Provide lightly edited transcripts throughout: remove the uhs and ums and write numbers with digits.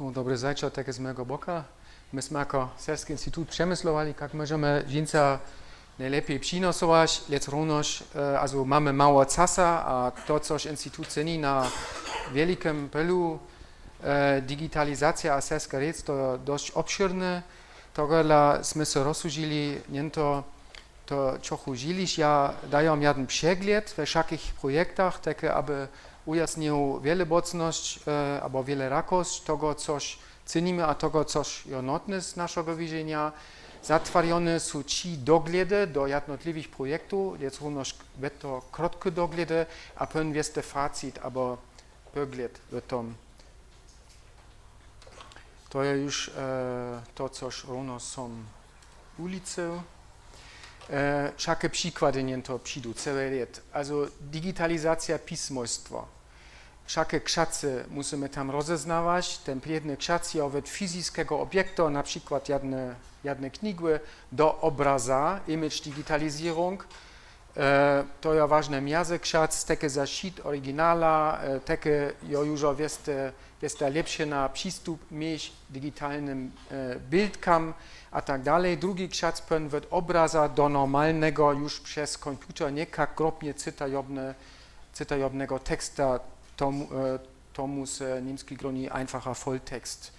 Dobry zajczał takie z mojego boka. Myśmy jako Serski Instytut przemyslowali, jak możemy więcej najlepiej przynosować, lecz również also mamy mało czasu, a to, coś Instytut ceni na wielkim polu digitalizacja a serska rzecz, to dość obszerne. Togośmy się rozsłużyli, nie to trochę żyliś. Ja daję jeden przegląd we wszelkich projektach, takie aby ujasnił wiele mocność, albo wiele rakość tego, coś cenimy, a tego, coś jednotne z naszego widzenia. Zatwarione są 3 dogledy do jednotliwych projektów, jest również to krótkie dogledy, a potem jest facit, albo pogląd w tym. To jest już to, coś również są ulice. Wszelkie przykłady nie to przyjdą, cały lat. Also digitalizacja pismostwa. Wszelkie kształty musimy tam rozeznawać. Ten pierwszy kształt jest od fizycznego obiektu, na przykład jedne księgi, do obraza, image digitalizierung. To jest ważne miasto kształt, takie zaszit oryginala, takie już jest lepsze na przystup mieć digitalnym bildkam, a tak dalej. Drugi kształt od obraza do normalnego już przez komputer, nie jak grobnie cytajobnego teksta, to muss niemski groni einfacher Volltext.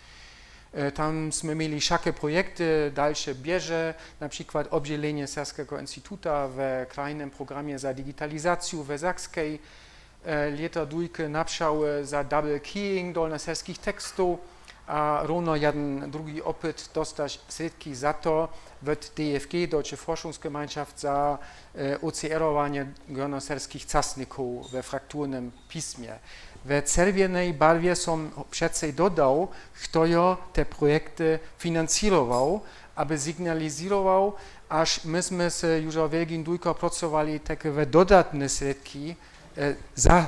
Tam jsme mieli wszelkie projekty, dalsze bierze, na przykład obdzielenie Serskiego Instytuta w krajnym programie za digitalizację w Zakskiej, lata dwójkę napszały za double keying dolnoserskich tekstów, a równo jeden drugi opyt dostać środki za to w DFG, Deutsche Forschungsgemeinschaft, za OCR-owanie dolnoserskich czasników we frakturnym pismie. W czerwonej barwie są przecież dodał, kto te projekty finansował, aby sygnalizował, aż myśmy się już o wielkim długo pracowali takie dodatne środki za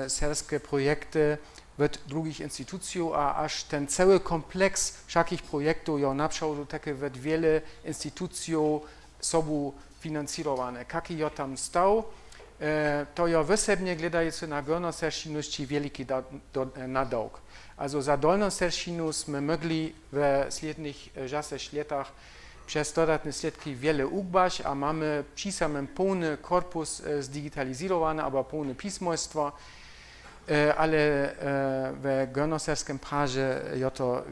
serskie projekty w drugich instytucjach, a aż ten cały kompleks wszelkich projektów jest naprzał takie w wiele instytucji sobą finansowane. Jaki ja tam stał, to ja wysebnie gledając na dolnoserszczyności wielki nadałk. Also za dolnoserszczynu jsme mogli w slednych latach przez dodatne środki wiele ugbać, a mamy przy samym pełny korpus zdigitalizowany, albo pełne pismostwo, ale w dolnoserskim prawie jest to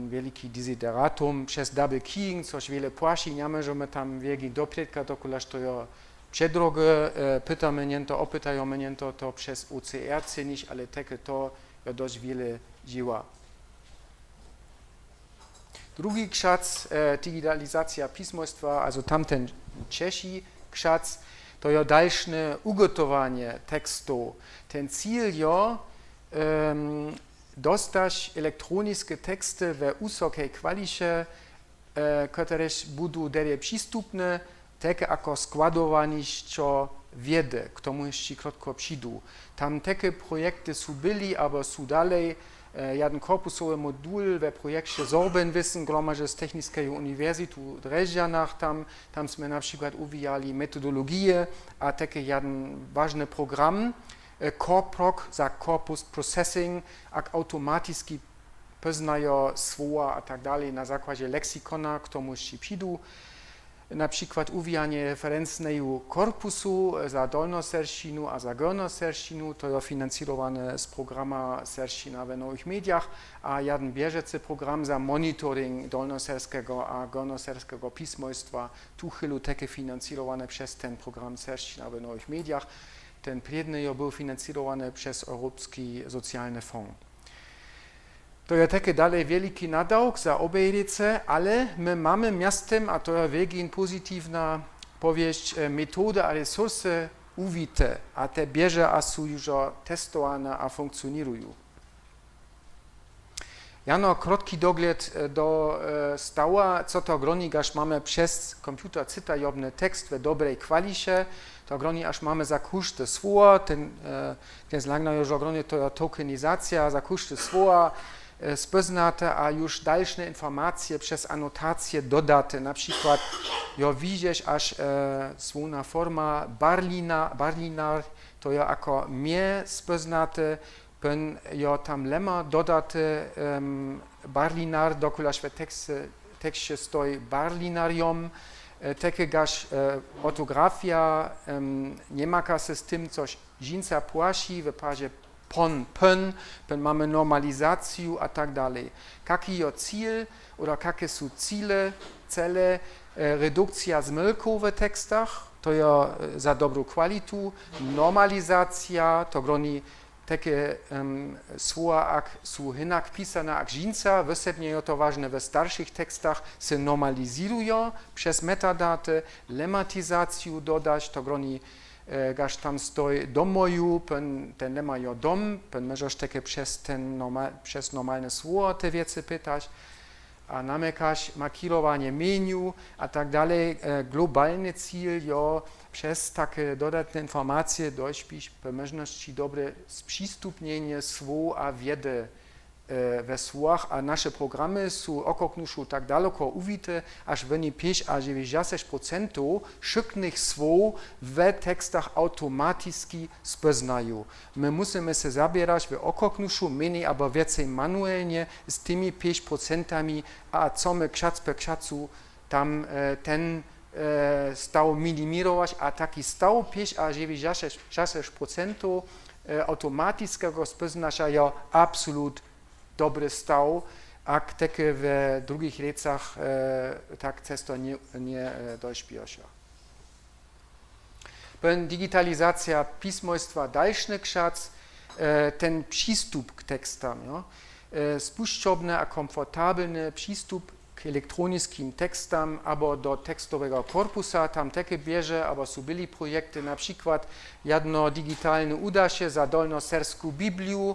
wielki desideratum przez double keying, coś wiele płaci, nie możemy tam wielki dopletka, dokulaż to jest przedrogie, pytamy mnie to, opytają mnie to przez OCR cenić, ale takie to jest dość wiele dzieła. Drugi kształt, digitalizacja pismostwa, also tamten Czesi kształt, to jest dalsze ugotowanie tekstu. Ten cel jest dostać elektroniczne teksty w wysokiej kwalicie, które będą dalej przystępne, takie jako składowanie wiedzy, k tomu jeszcze krótko przyjdą. Tam takie projekty są byli, albo są dalej. Jeden korpusowy modul w projekcie Sorbenwissen, gromadze z Technicznej Uniwersytetu w Dresdzianach, tam jsme na przykład uwijali metodologię, a taki jeden ważny program, CorProc za Corpus Processing, jak automatycznie poznają słowa a tak dalej na zakładzie leksykona, k tomu jeszcze przyjdą. Na przykład uwijanie referencyjnego korpusu za dolnoserszczynu a za górnoserszczynu, to jest finansowane z programu Serszczyna w Nowych Mediach, a jeden bieżący program za monitoring dolnoserskiego a górnoserskiego pismostwa, tu chylu takie finansowane przez ten program Serszczyna w Nowych Mediach. Ten przedni był finansowany przez Europejski Socjalny Fonds. To jest taki dalej wielki nadałk za obie ręce, ale my mamy miastem, a to jest wielki pozytywna powieść, metody a resursy uwite, a te bierze a są już testowane a funkcjonują. Jano krótki dogled do stała, co to groni, aż mamy przez komputer cytajobny tekst w dobrej kwalicie, to groni, aż mamy za koszty słowa, ten zlagna już groni to jest tokenizacja, za koszty słowa, spoznate, a już dalsze informacje przez anotacje dodate. Na przykład, ja widzisz, aż słowna forma Barlinar, to jest jako mnie spoznate, pen jo tam lemma dodate barlinar, dokulaż w tekście stoi barlinarium, takie gaż ortografia nie maka się z tym, coś żinca płasi, w parze pen mamy normalizację a tak dalej. Jaki jest cel, oder jakie są cele, redukcja zmylków w tekstach, to jest za dobrą kwalitu, normalizacja, to groni takie słowa, jak są hinak pisane jak żinca, wysebnie jest to ważne w starszych tekstach, się normalizują przez metadaty, lematyzację dodać, to groni gaż tam stoi domoju, ten lemma jo dom, możesz takie przez normalne słowo te wiece pytać, a namykasz markirowanie menu, a tak dalej. Globalny cel jo przez takie dodatne informacje dojść po możliwości dobre sprzystupnienie słów a wiedzy we słowach, a nasze programy są okoknuszu tak daleko uwite, aż wyni 5 a 96% szyknych słów w tekstach automatycznie spoznają. My musimy się zabierać w okoknuszu, mniej albo więcej manualnie z tymi 5%, a co my ksiądz per ksiądzu tam ten stał minimirować, a taki stał 5 a 96% automatycznego spoznania ja absolut dobry stał, a takie w drugich recach tak często nie dośpiesza. Digitalizacja pismostwa dalszy kształt, ten przystup k tekstom, ja? Spuszczobny a komfortabilny przystup k elektronickim tekstom, albo do tekstowego korpusa, tam takie bierze, albo są byli projekty, na przykład jedno digitalne uda się za dolnoserską Biblię,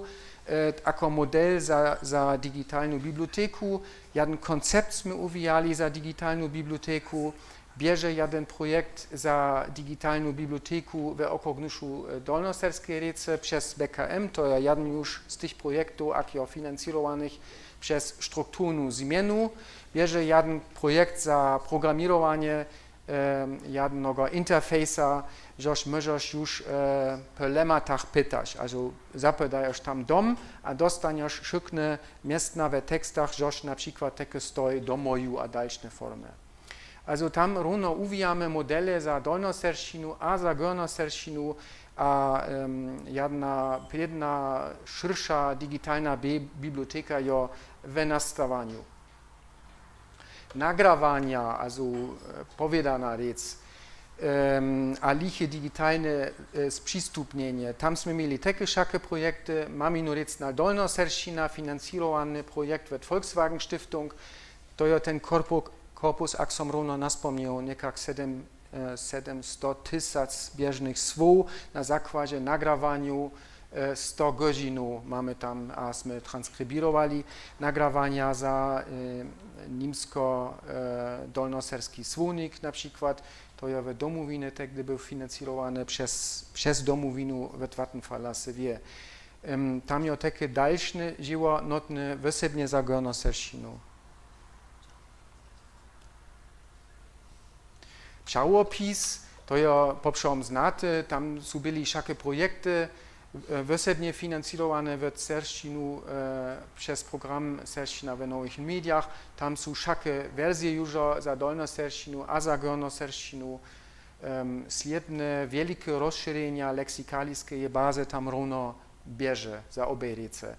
jako model za digitalną biblioteku, jeden koncept jsme uwijali za digitalną biblioteku, bierze jeden projekt za digitalną biblioteku w okogniszu dolnoserskiej rece przez BKM, to jest jeden już z tych projektów, jak finansowanych przez strukturną zmianę, bierze jeden projekt za programowanie jednego interfejsa, żeś możesz już po lematach pytać, also zapytajesz tam dom, a dostaniesz szykne miestna w tekstach, żeś na przykład takie stoi domoju a dalsze formy. Also tam równo uwijamy modele za dolnoserszinu, a za górnoserszinu, a jedna szersza digitalna biblioteka jest w nastawaniu. Nagrawania, also powiedana rzecz, a liche digitalne sprzystupnienie. Tam jsme mieli takie wszelkie projekty, mamy no rzecz na dolnoserszina, finansowany projekt w Volkswagen Stiftung, to jest ten korpus, jak som równo naspomniał, niekak 700 tysięcy bieżnych słów na zakładzie nagrawaniu 100 godzin mamy tam, a jsme transkribirowali nagrawania za niemsko-dolnoserski słownik na przykład, to jest w domowinie tak gdyby finansowane przez domowinu w Vattenfalla se wie. Tam jest takie dalsze dzieło notne wysebnie za górnoserszinu. Pszałopis, to jest poprzom znaty, tam są byli wszelkie projekty, wysebnie finansowane w serszinu przez program Serszina w nowych mediach. Tam są wszelkie wersje już za dolnoserszinu, a za górnoserszinu. Sliedne wielkie rozszerzenia leksykalskie bazy tam równo bierze za obie rece.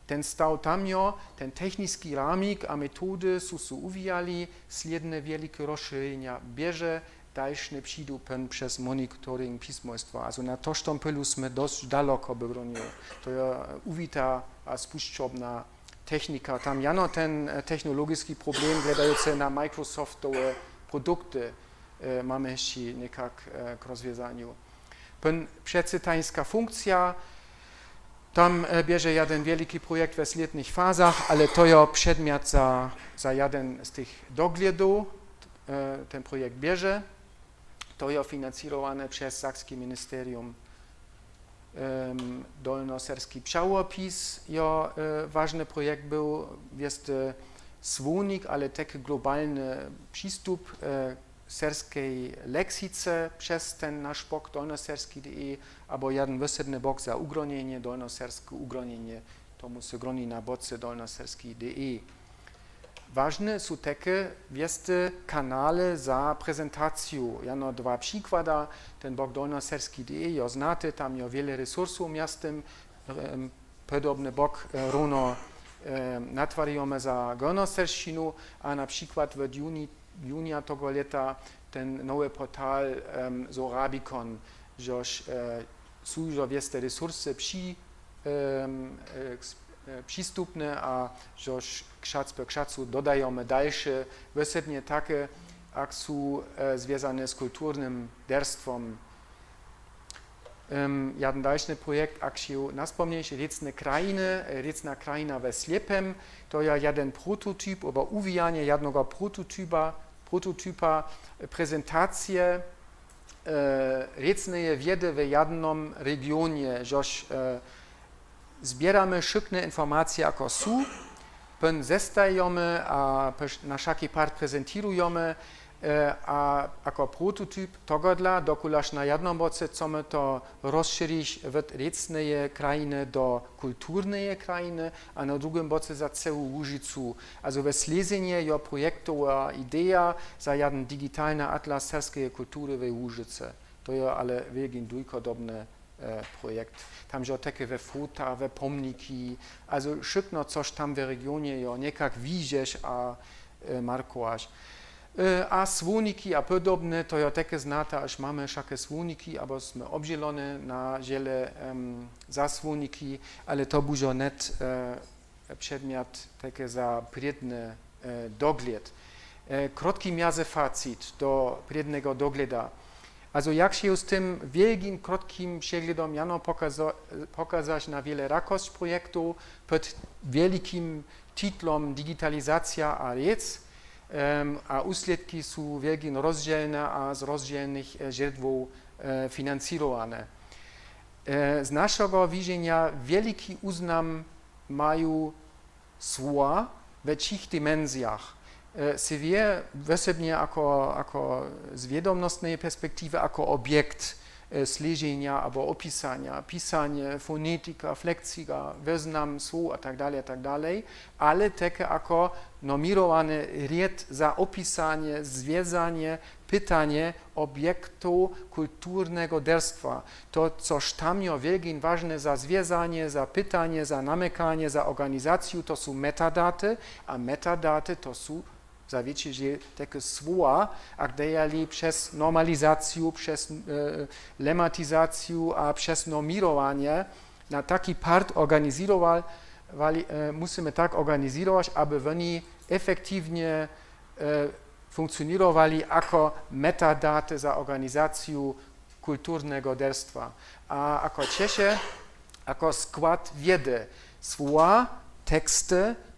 Ten stał tam jo, ten techniczny ramik a metody są uwijali, sliedne wielkie rozszerzenia bierze, dalsze przyjdą przez monitoring pismostwa. Also na to sztompelu jsme dość daleko bronili. To jest uwita a spuszczobna technika. Tam jano ten technologiczny problem, gledający na Microsoftowe produkty, mamy jeszcze niekak k rozwiązaniu. Przecytańska funkcja, tam bierze jeden wielki projekt w sliednych fazach, ale to jest przedmiot za jeden z tych doglądów. Ten projekt bierze. To jest finansowane przez Sakskie Ministerium. Dolnoserski pszałopis, jo, ważny projekt był, jest słownik, ale taki globalny przystup serskiej leksice przez ten nasz bok dolnoserski.de, albo jeden wysadny bok za ugronienie, dolnoserskie ugronienie, to musi groni na boce dolnoserski.de. Ważne są takie wieste kanale za prezentację. Jano dwa przykłada, ten bok dolnoserski.de, jo znate, tam jo wiele resursów miastem, podobny bok równo natwarjamy za dolnoserszczynu, a na przykład w junia tego lata ten nowy portal Sorabicon, żeż są jo wieste resursy przystępne, a żeż krzac po krzacu dodajemy dalsze, wysadnie takie, jak są związane z kulturnym derstwem. Jeden dalszy projekt, jak się naspomnieć, Riecna kraina we Sliepem, to jest jeden prototyp, albo uwijanie jednego prototypa prezentacje riecnej wiedzy w jednym regionie, żeż zbieramy szybkie informacje, jako są, pyn zestajemy, a na wszelki part prezentujemy, a jako prototyp tego dla, dokulaż na jednym boce chcemy to rozszerzyć od riecnej krainy do kulturnej krainy, a na drugim boce za całą Łużycu. Also we slezenie je projektowa idea za jeden digitalny atlas serskiej kultury w Łużyce. To jest ale wielki dwójkodobny projekt. Tam jo takie we fota, we pomniki, also szybko coś tam w regionie jo niekak widzisz, a markować. A słoniki, a podobne, to jest takie znate, aż mamy wszelkie słoniki, albo jsme obzielone na ziele zasłoniki, ale to będzie net przedmiot takie za priedny dogled. Krótki miazy facit do priednego dogleda. Also jak się z tym wielkim, krótkim przeglądem jano pokazać na wiele rakość projektu pod wielkim tytułem Digitalizacja a riec, a úsledky są wielkie rozdzielne, a z rozdzielnych źródeł finansowane. Z naszego widzenia wielki uznam mają słowa we trzech dimensjach. Se wie wysebnie jako z wiadomostnej perspektywy, jako obiekt slezenia albo opisania, pisanie, fonetyka, flekcja, wyznam słów a tak dalej, ale takie jako normirowany ried za opisanie, związanie, pytanie obiektu kulturnego derstwa. To, coś tam jest wielkie ważne za związanie, za pytanie, za namykanie, za organizację, to są metadaty, a metadaty to są zawiecie, że takie słowa, a gdy przez normalizację, przez lematyzację, a przez normirowanie na taki part organizowali, musimy tak organizować, aby oni efektywnie funkcjonowali jako metadaty za organizację kulturnego derstwa. A jako trzecie, jako skład wiedzy, słowa,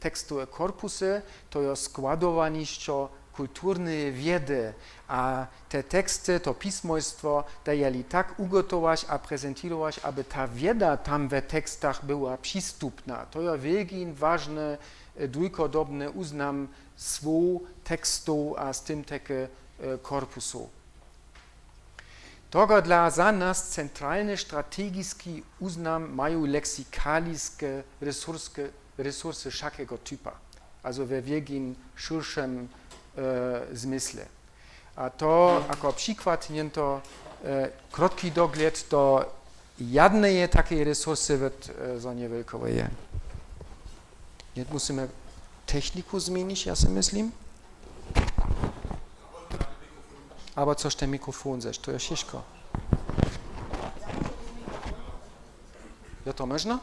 tekstowe korpusy, to jest składowaniście kulturnej wiedzy, a te teksty, to pismostwo dajeli tak ugotować a prezentować, aby ta wiedza tam w tekstach była przystępna. To jest wielki, ważny, dwójkodobny uznam słów, tekstów, a z tym takie korpusu. Tego dla za nas centralny, strategiski uznam mają leksykaliskie resursy wszelkiego typu, also w wielkim, szerszym zmysle. A to jako przykład nie to krótki dogled do jednej takiej resursy za niewielkowe je. Jetzt musimy techniku zmienić, ja sobie myślę. Aber coś ten mikrofon zesz, to jest ciężko. Ja to można?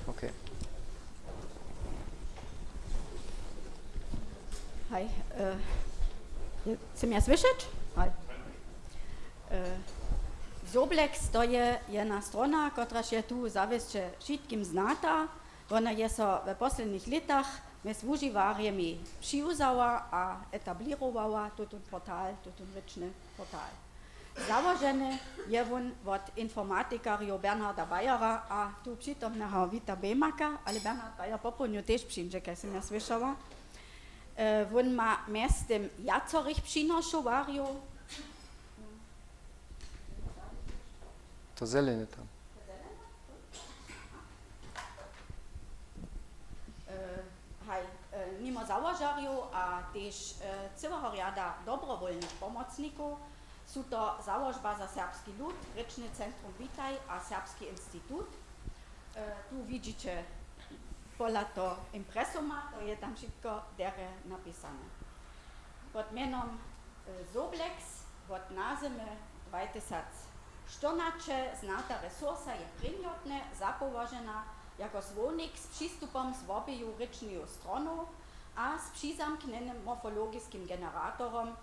Okay. Hej, chcę mnie słyszeć? Hej. Zoblex to je jedna strona, która się tu zawieszcze wszystkim znata. Ona jest w posledních latach z używarjami przyjuzała a etablirowała ten portal, ten ryczny portal. Założony je on od informatyka Bernharda Bayera, a tu przytomnego Wita Bemaka, ale Bernhard Bayer popełnił też przyjdzie, jak się mnie słyszała. Won ma miestem jacorich przynoszowario. To zelene tam. Mimo założarju, a też całego riada dobrowolnych pomocników są to założba za serbski lud, Ryczny Centrum Witaj a Serbski Instytut. Tu widzicie pola to impresuma, to je tam wszystko dere napisane. Pod mianem Soblex, pod nazemy 2014 znata resursa je primiotne, zapoważena jako zwonik z przystupom z obieju ryczną stroną, a z przyzamkniętym morfologiskim generatorom,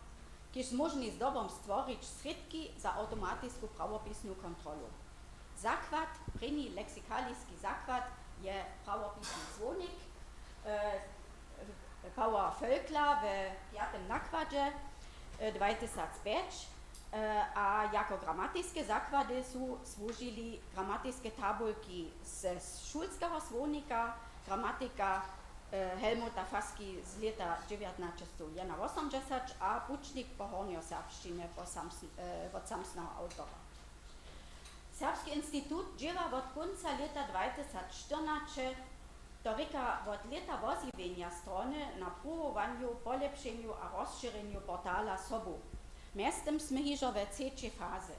kiż możni z dobą stworzyć środki za automatyczną prawopisną kontrolę. Zakład, prynny leksykaliski zakład je prawopisny dzwonik, Power Völkla w piatym nakładzie 2005, a jako gramatyczne zakłady są służyli gramatyczne tabulki ze szulskiego słownika, gramatyka Helmuta Faski z lata 1981, a pucznik pochornio serbszczyny od samsnego autora. Serbski Instytut dziewa od końca lata 2014 do ryka od lata woziwienia strony na próbowaniu, polepszeniu a rozszerzeniu portala SOBU. Miestem sme hižo ve trzeciej fazy.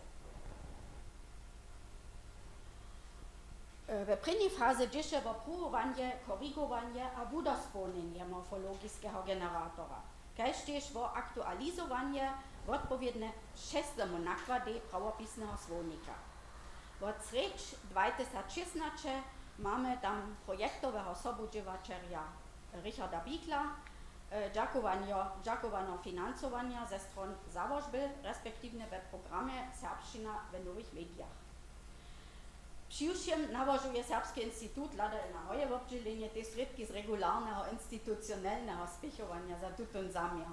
W prvnej faze dzieje o próbowanie, korygowanie a wudospełnienie morfologiskiego generatora, kaž też o aktualizowanie w odpowiednie szóstemu nakładzie prawopisnego słownika. Od sreć 2016 mamy tam projektowego sobudziewaczerja Richarda Bikla, dziękowano finansowania ze stron założby, respektywnie w programie Serbszczyna w nowych mediach. Przyjściem nałożuje Serbski Instytut lada na moje obdzielenie te środki z regularnego, instytucjonalnego spichowania za tutun zamiar.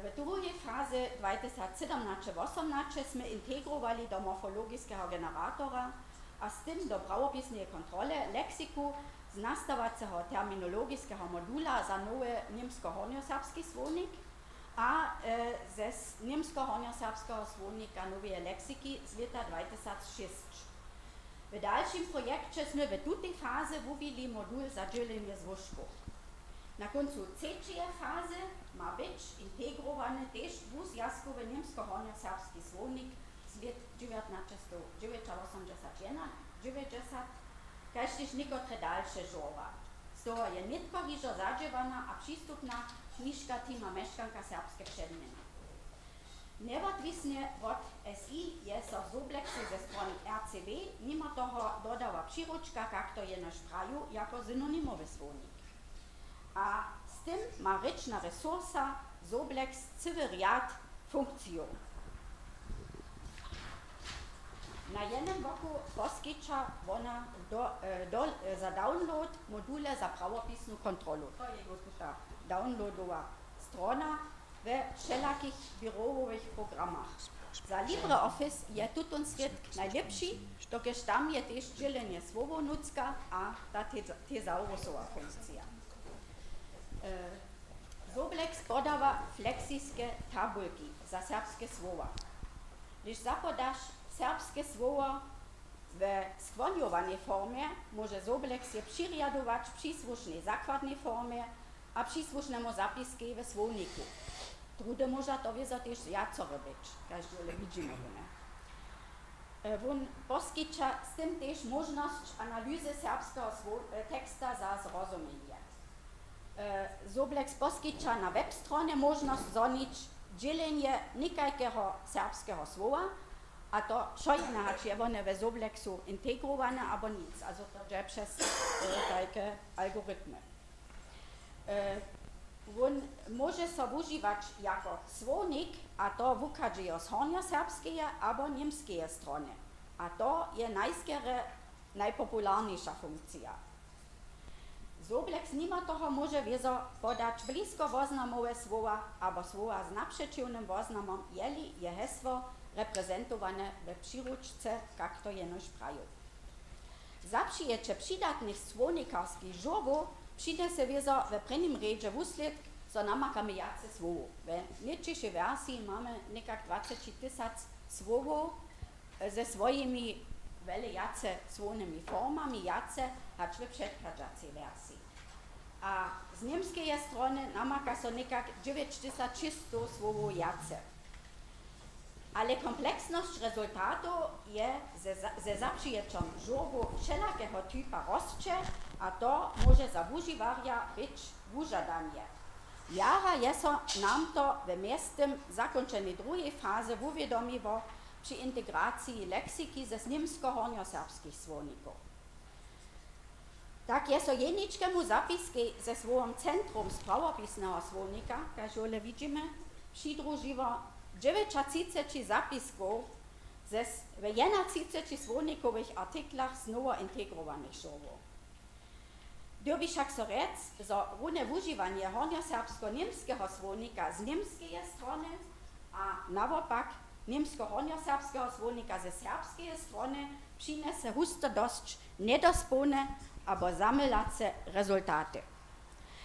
W drugiej fazie 2017-2018 sme integrowali do morfologiskiego generatora, a z tym do prawopisnej kontroli leksyku z nastawacego terminologiskiego modula za nowy niemsko-hornioserbski słownik, a ze niemsko-hornioserbskiego słownika nowej leksyki z lata 2006. W dalszym projekcie sme w tej fazie wówili modul za dzielenie złożków. Na końcu trzeciej fazy ma być integrowany też dwuzjazkowy niemsko-hornioserbski słownik z lat 1981-90, kaž też niektóre dalsze żoła. Z toho je nitko hižo zadžewana a przystupna knižka Tima Meškanka Serbske předměny. Neodvisne od SI je so v Soblexu ze strony RCB mimo toho dodała příručka, jak to je naš praju, jako synonimowy słownik. A z tym ma ryczna resursa Soblex cały riad funkcją. Na jednym boku poskytcza ona za download module za prawopisną kontrolę. To jest tutaj downloadowa strona we wszelakich biurowych programach. Za LibreOffice je tutun svět najlepszy, dokež tam je też dzielenie słowonucka a ta tezaurusova funkcja. Soblex podawa fleksijskie tabulki za serbskie słowa. Když zapodaš serbskie słowa w skłoniowanej formie, może Soblex je přiriadować w przysłusznej zakładnej formie a przysłusznemu zapiski w słowniku. Trudy może to wiedzą też jacore być, każdy widzimy. On poskytcza z tym też możliwość analizy serbskiego teksta za zrozumienie. Soblex poskytcza na webstronie możliwość zonić dzielenie nikajkiego serbskiego słowa, a to szojne hačevone w Soblexu integrowane, albo nic, also to je przez takie algorytmy. On może się używać jako słownik, a to wykaże z hornioserbskiej albo niemskiej strony. A to je najpopularniejsza funkcja. Soblex mimo toho może wiezo podać blisko woznamowe słowa albo słowa z naprzeciwnym woznamom, jeli je hesło reprezentowane w przyruczce, jak to jenoś praju. Za przyjęcie przydatnych słownikarskich żurów přinese wieso w prvním rědže výsledk, so namakamy jace słowo. W niedźniejszej wersji mamy nekak 20 000 słowów ze swoimi wele jace słownymi formami jace, hacz w przedchadzacej wersji. A z niemskiej strony namaka so nekak 9600 słowów jace. Ale kompleksność rezultatu je ze zaprzyjacią żurwu wszelakiego typa rozcze, a to może za używarja być wyżadanie. Jara jest nam to w miastym zakończeniu drugiej fazy uwiadomiło przy integracji leksyki ze niemsko-hornioserbskich słowników. Tak jest jeniczkemu zapiski ze słowem centrum sprawopisnego słownika, jak już widzimy, przydrużyło 930 zapisków ze 31 słownikowych artyklach znowu integrowanych słowów. Dobi však so rec, że rune używanie hornioserbsko-niemskiego słownika z niemskiej strony, a naopak niemsko-hornioserbskiego słownika ze serbskiej strony przynese husto dość niedospólne albo zamylace rezultaty.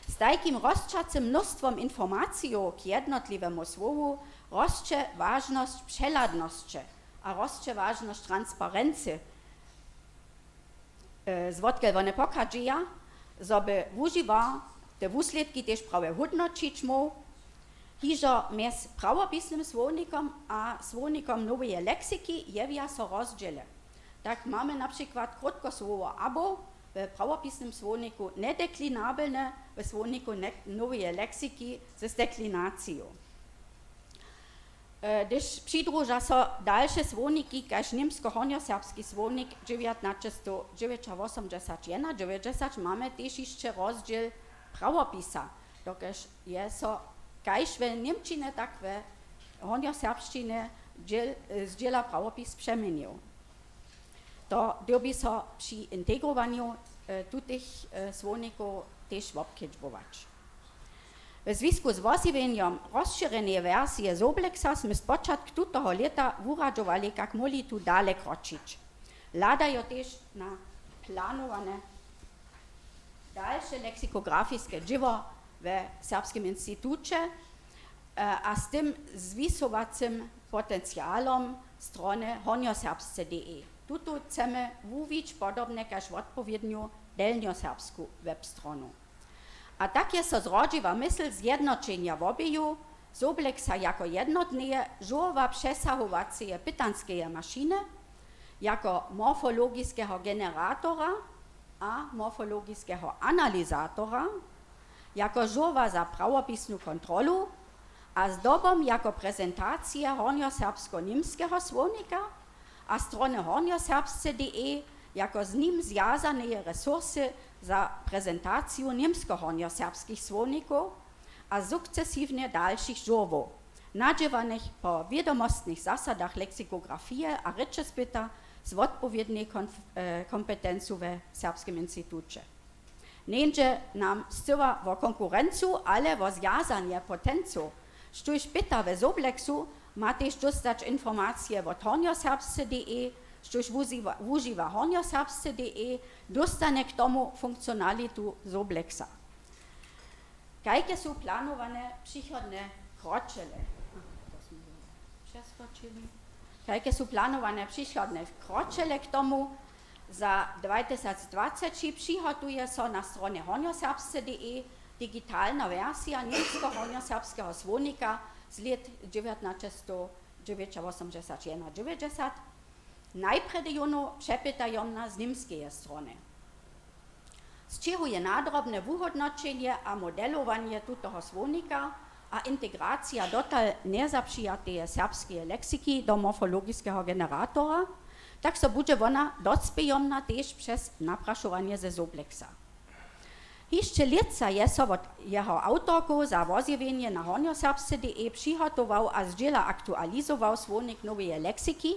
Z takim rozczacym mnóstwom informacji k jednotliwemu słowu rozcze ważność przeladności, a rozcze ważność transparencji. Zwodkel one pokażeja, żeby używał te wusledki też prawie hodnočić mógł, hižo mez pravopisnym słownikom a słownikom nowej leksyki jewia so rozdziele. Tak mamy na przykład krótko słowo abo w pravopisnym słowniku nedeklinabelne, w słowniku nowej leksyki ze deklinacją. Gdyż przydruża so dalsze słowniki, kaž niemsko-hornioserbski słownik 1989 mamy też jeszcze rozdział prawopisa, dokaż jest so kaž w niemčinie, tak w hornioserbszczynie zdziela prawopis przemienił. To dobi so przy integrowaniu tutych słowników też obkedźbować. W związku z rozszerzeniem rozszerzonej wersji Soblexa sme z początku tego lata uradżowali, jak mogli tu dalej kroczyć. Ladają też na planowane dalsze leksykografiskie dzieło w Serbskim Instytucie, a z tym zwisowacym potencjalom strony hornioserbsce.de. Tuto chcemy mówić podobnie jak odpowiednią delnioserbską webstronu. A tak jest to zrodziła myśl zjednoczenia obieju, Soblexa jako jednotnej, żurowa przesahowacej pytanskie maszyny, jako morfologicznego generatora a morfologicznego analizatora, jako żurowa za prawopisną kontrolu, a zdobą jako prezentację hornioserbsko-niemskiego słownika, a strony hornioserbsce.de jako z nim związane resursy za prezentację niemsko-hornioserbskich słowników, a sukcesywnie dalszych żurwów, nadziewanych po wiadomostnych zasadach leksykografii a rečespyta z odpowiedniej kompetencji w Serbskim Instytucie. Nie nam zcyła o konkurencję, ale o związanie potencju, sztuś pyta w Soblexu ma też dostać informacje od hornioserbsce.de, sztuś używa hornioserbsce.de, dostanie k tomu funkcjonalitu Soblexa. Jakie są planowane przychodne kroczele? Jakie są planowane przychodne kroczele k tomu? Za 2020 przygotuje się na stronie hornioserbsce.de digitalna wersja niemsko-hornioserbskiego słownika z lat 1989-90. Najpierw ją przepytają na z niemskiej strony. Z czego je nadrobne wyhodnoczenie a modelowanie tutego słownika, a integracja dotal niezaprzyjatej serbskiej leksyki do morfologicznego generatora, tak so będzie ona docpejomna też przez napraszowanie ze Soblexa. Jeszcze lica jest od jeho autorku za rozjawienie na hornioserbsce.de przygotował a zdziela aktualizował słownik nowej leksyki,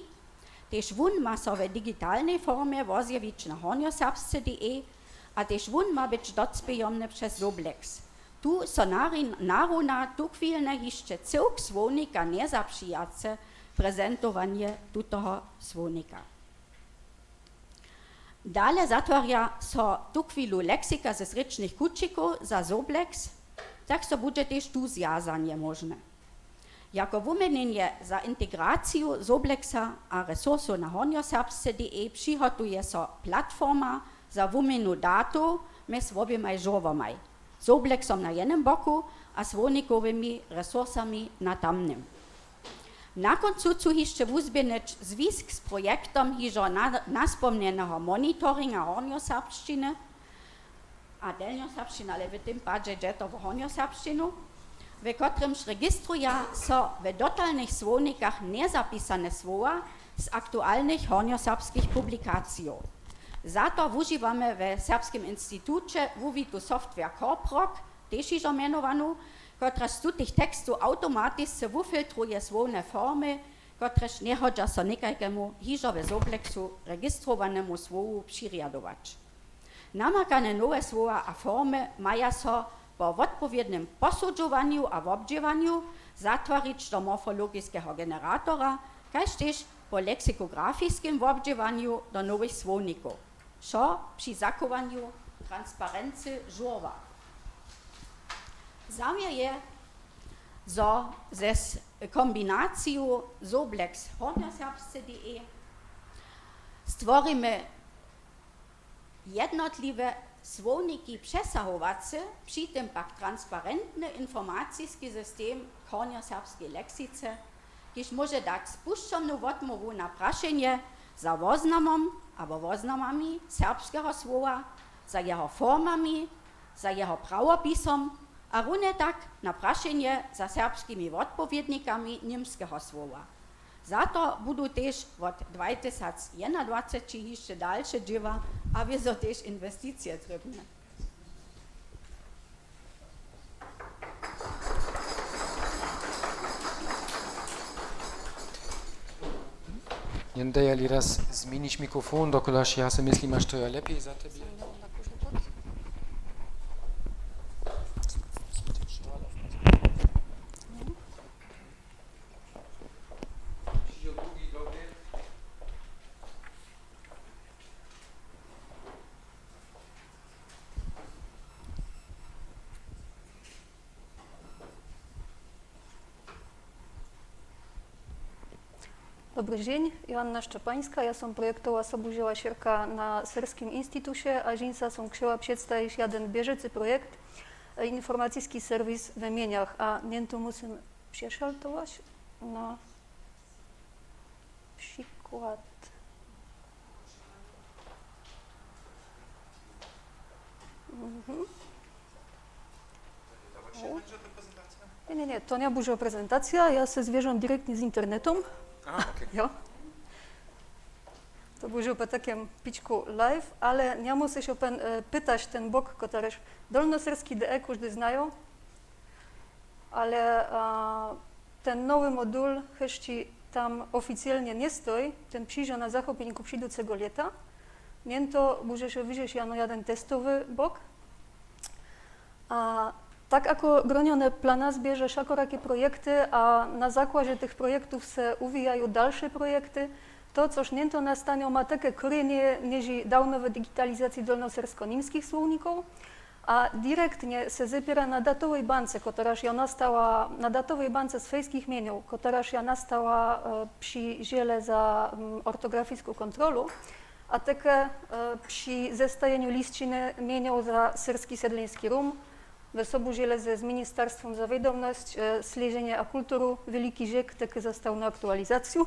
też wun ma so w digitalnej formie rozjawić na hornioserbsce.de, a też wun ma być docpejomny przez Soblex. Tu so naruna tu chwilne jeszcze całk słownika niezaprzyjatce prezentowanie tutego słownika. Dalej zatwarja so tu chwilu leksika ze srečnych kučików za Soblex, tak so bude też tu zjazanie możne. Jako wumenjenje za integraciju Soblexa a resursu na hornjoserbsce.de přihotuje so platforma za wumenu datu mes obimaj žovomaj. Soblexom na jednym boku a svonikowymi resursami na tamnym. Na koncu chcу jeszcze uzbierać związek z projektom hižo naspomnienego monitoringa hornjoserbszczyny, a delnjoserbszczyna, ale w tym padzie to w hornjoserbszczynu, w którymż rejestruje so w dotalnych słownikach niezapisane słowa z aktualnych hornjoserbskich publikacji. Za to używamy w Serbskim Instytucie wuwitu software Corproc, też hižo mianowanu, która z tych tekstów automatycznie wyfiltruje słowne formy, które nie chodzi so nikajemu hižo w Soblexu rejestrowanemu słowu prziriadować. Namakane nowe słowa a formy mają so po odpowiednim posudzowaniu a obdziewaniu zatwarić do morfologicznego generatora, kaž też po leksykografiskim obdziewaniu do nowych słowników, co przy zachowaniu transparency żurwa. Zamiar je, so ze kombinacją Soblex hornjoserbsce.de stworimy jednotliwe słowniki przesahowace, przy tym pak transparentny informacyjski system hornjoserbskiej leksice, gdyż może dać spuszczomną odmowę na praszenie za woznamom albo woznamami serbskiego słowa, za jeho formami, za jeho prawopisom, a równie tak na praszenie za serbskimi odpowiednikami niemskiego słowa. Za to będą też od 2021 jeszcze dalsze dzieła, a wieso też inwestycje trzebne. Jen dajali raz zmienić mikrofon, dokulaż ja sobie myślę, że to ja lepiej za tebie. Dobry dzień, Joanna Szczepańska, ja sam projektowa Sobuziała Sierka na Serbskim Instytucie, a dzięsa sam chciała przedstawić jeden bieżący projekt, informacyjski serwis w imieniach, a nie tu muszę przeszaltować na przykład. Nie, to nie będzie prezentacja, ja się zwierzam direktnie z internetem. Okay. Jo. To będzie po takim piczku live, ale nie muszę się pytać ten bok, który dolnoserski DE każdy znają, ale ten nowy moduł jeszcze tam oficjalnie nie stoi, ten przyjdzie na zachopieniu przyjducego lata, nie to będzie się widzieć jeden testowy bok. Tak jako gronione plana zbierze szakorakie projekty, a na zakładzie tych projektów se uwijają dalsze projekty, to coś nie to nastanie ma takie korzenie niż dawnowe digitalizacji dolnosersko-niemskich słowników, a direktnie se zapiera na datowej bance, któraż ja nastała na datowej bance z fejskich mieniów, któraż ja nastała przy ziele za ortograficką kontrolą, a takie przy zestajeniu listczyny mieniów za syrski sedliński rum, w Sobuziele z Ministerstwem za Wiadomość, Śledzenie a Kulturu, Wielki Rzek, taki został na aktualizację,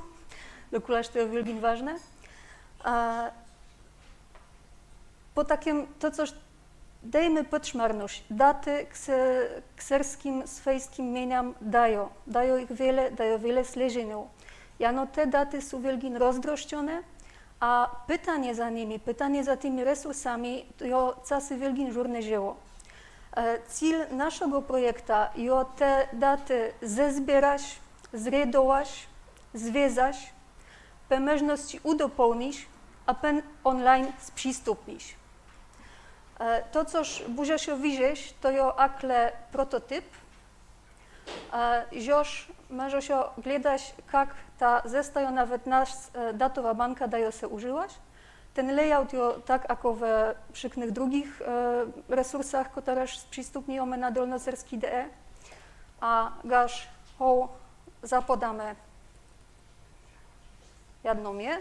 dokulaż to jest wielki ważne. Po takim, to coś, dajmy podszmarność, daty k serskim, swejskim mieniam dają ich wiele śledzeniu. Jano te daty są wielki rozdroszczone, a pytanie za nimi, pytanie za tymi resursami, to czasy wielki żurne dzieło. Cel naszego projektu jest te daty zezbierać, zredować, związać, po możliwości udopełnić, a pen online sprzystupnić. To, co będzie się widzieć, to jest akle prototyp. Już może się oglądać, jak ta zestaje nawet nas datowa banka daje się używać. ten layout jo tak jako we wszystkich drugich resursach, które przystępujemy na dolnocerski.de, a gaż ho zapodamy jedno mie,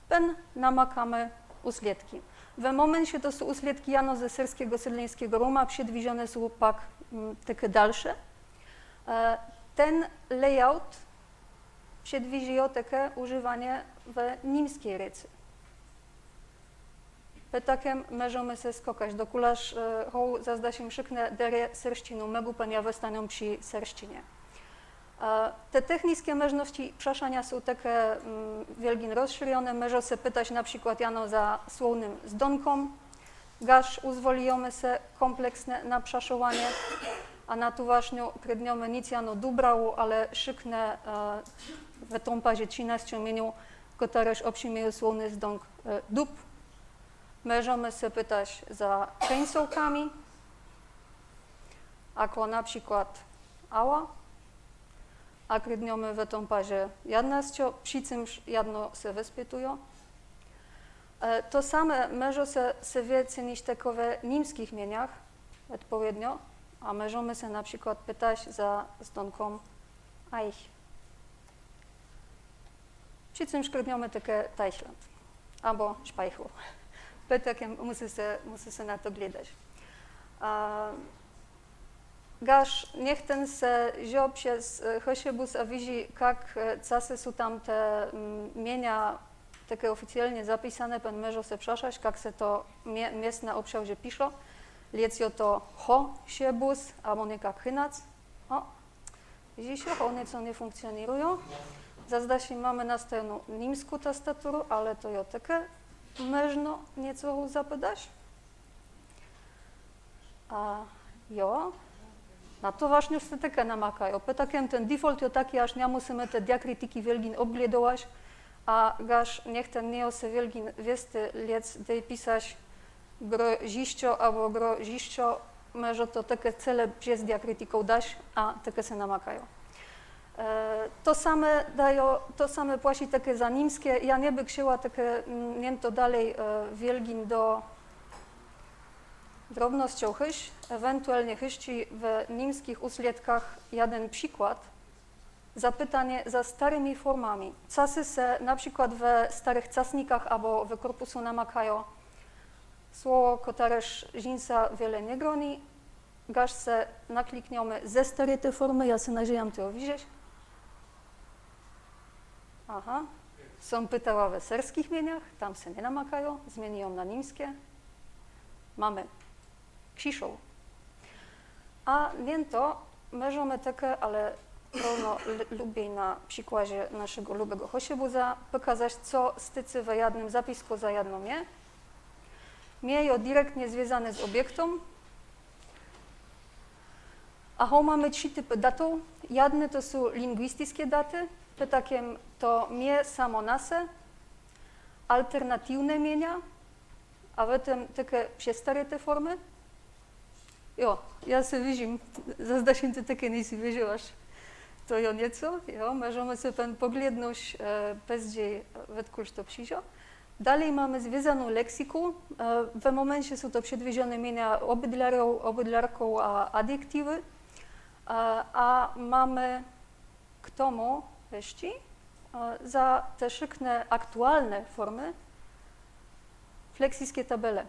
pen namakamy usledki. W momencie to są usledki jano ze serskiego sydleńskiego Roma, przedwizione są pak takie dalsze. Ten layout przedwidzi takie używanie w niemskiej recy. W takim możemy się skokać. Dokulaż ho zazda się szyknę dere serszcinu, megu peniawe staną przy serszcinie. Te techniczne możliwości przeszania są takie wielgin rozszerzone. Można się pytać na przykład jano za słownym zdonką, gaż uzwolimy się kompleksne na przeszowanie, a na tu właśnie predniome nic jano dubrało, ale szyknę w tą pazie 13 menu, któreż obszymiły słowny zdonk dub. Możemy się pytać za kręsołkami, jako na przykład ała, a predniome w tą pazie 11, przy czym jedno się wyspytują. To same może się wycenić tylko w niemskich mieniach odpowiednio, a możemy się na przykład pytać za zdonką Eich. Przy czym predniome takie Teichland albo Speichel. Pytakiem musi się na to gledać. Gaż niech ten se wziął przez Chosiebus, a widzi, jak czasy są tam te mienia takie oficjalnie zapisane, pan może się przeszać, jak się to miestna obszarze pisze. Lecjo to Chosiebus, albo nie jak Hynac. O, widzicie, one co nie funkcjonują. Zazda się mamy na stronę niemską tastaturę, ale to jo takie można nieco zapytać. A jo. Na to właśnie się takie namakają. Pytakiem ten default jest taki, aż nie musimy te diakrytyki wielgin obgledować, a gaż niech ten nie se wielgin wiesty lec dej pisać gro ziścio albo gro ziścio, może to takie cele przez diakrytyką dać, a takie se namakają. To same płaci takie za niemskie. Ja nie by chciała takie niento dalej wielgin do drobnością chyś, ewentualnie chyści w niemskich usledkach jeden przykład. Zapytanie za starymi formami. Czasy se na przykład w starych czasnikach albo w korpusu namakają słowo, któreż żinsa wiele nie groni. Gaż se naklikniemy ze starej te formy, ja se nażyjam to widzieć. Aha. Są pytała w serskich mieniach, tam se nie namakają, zmieniją na niemskie. Mamy Krzyszą. A niento możemy takie, ale równo lubię na przykładzie naszego lubego Chosiebuza pokazać, co stycy w jednym zapisku za jedno mie. Mie jest direktnie związane z obiektem. A ho mamy trzy typy datów. Jedne to są lingwistyczne daty, takiem to mie samo nase, alternatywne mienia, a w tym takie przestare te formy. Jo, ja se widzim, zazda się ty takie nie si wiedziałaś. To jo nieco, jo, możemy sobie pan poglednąć bezdziej wedkuż to przyjdzie. Dalej mamy związaną leksyku. W momencie są to przedwiezione mienia obydlarką a adjektywy. A mamy k tomu jeszcze za te szykne aktualne formy fleksijskie tabele.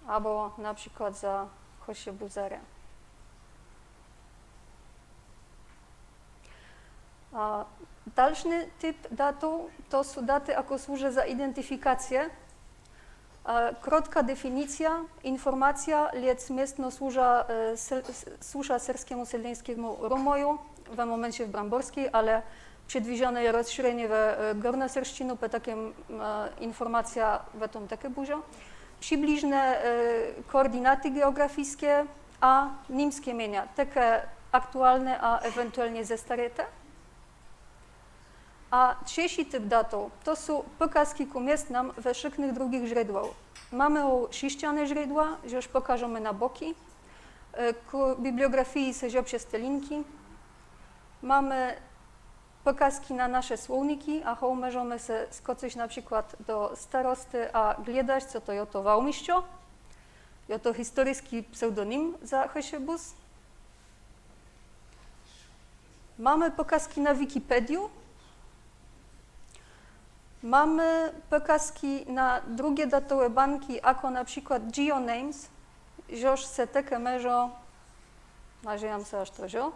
Albo na przykład za Chosiebuzarę. Dalszy typ datów to są daty, jakie służą za identyfikację. Krótka definicja, informacja, lec miestno służa serskiemu sydleńskiemu Romoju w momencie w Bramborskiej, ale przedwidziane jest rozszerzenie w Gornoserszczynu, po takim informacja w tym takie buzio. Przybliżne koordynaty geografickie, a niemskie mienia, takie aktualne, a ewentualnie zestarete. A trzeci typ datów to są pokazki ku miestnam we wszystkich drugich źródłach. Mamy sześciane źródła, już pokażemy na boki. Ku bibliografii se wziął przez te linki. Mamy pokazki na nasze słowniki, a ho możemy se skoczyć na przykład do starosty a gledać, co to jest to Wałmiścio. Jest to historyczny pseudonim za Chosiebus. Mamy pokazki na Wikipediu. Mamy pokazki na drugie datowe banki, jako na przykład GeoNames, żoż se teke meżo, nażyjam se aż to żo,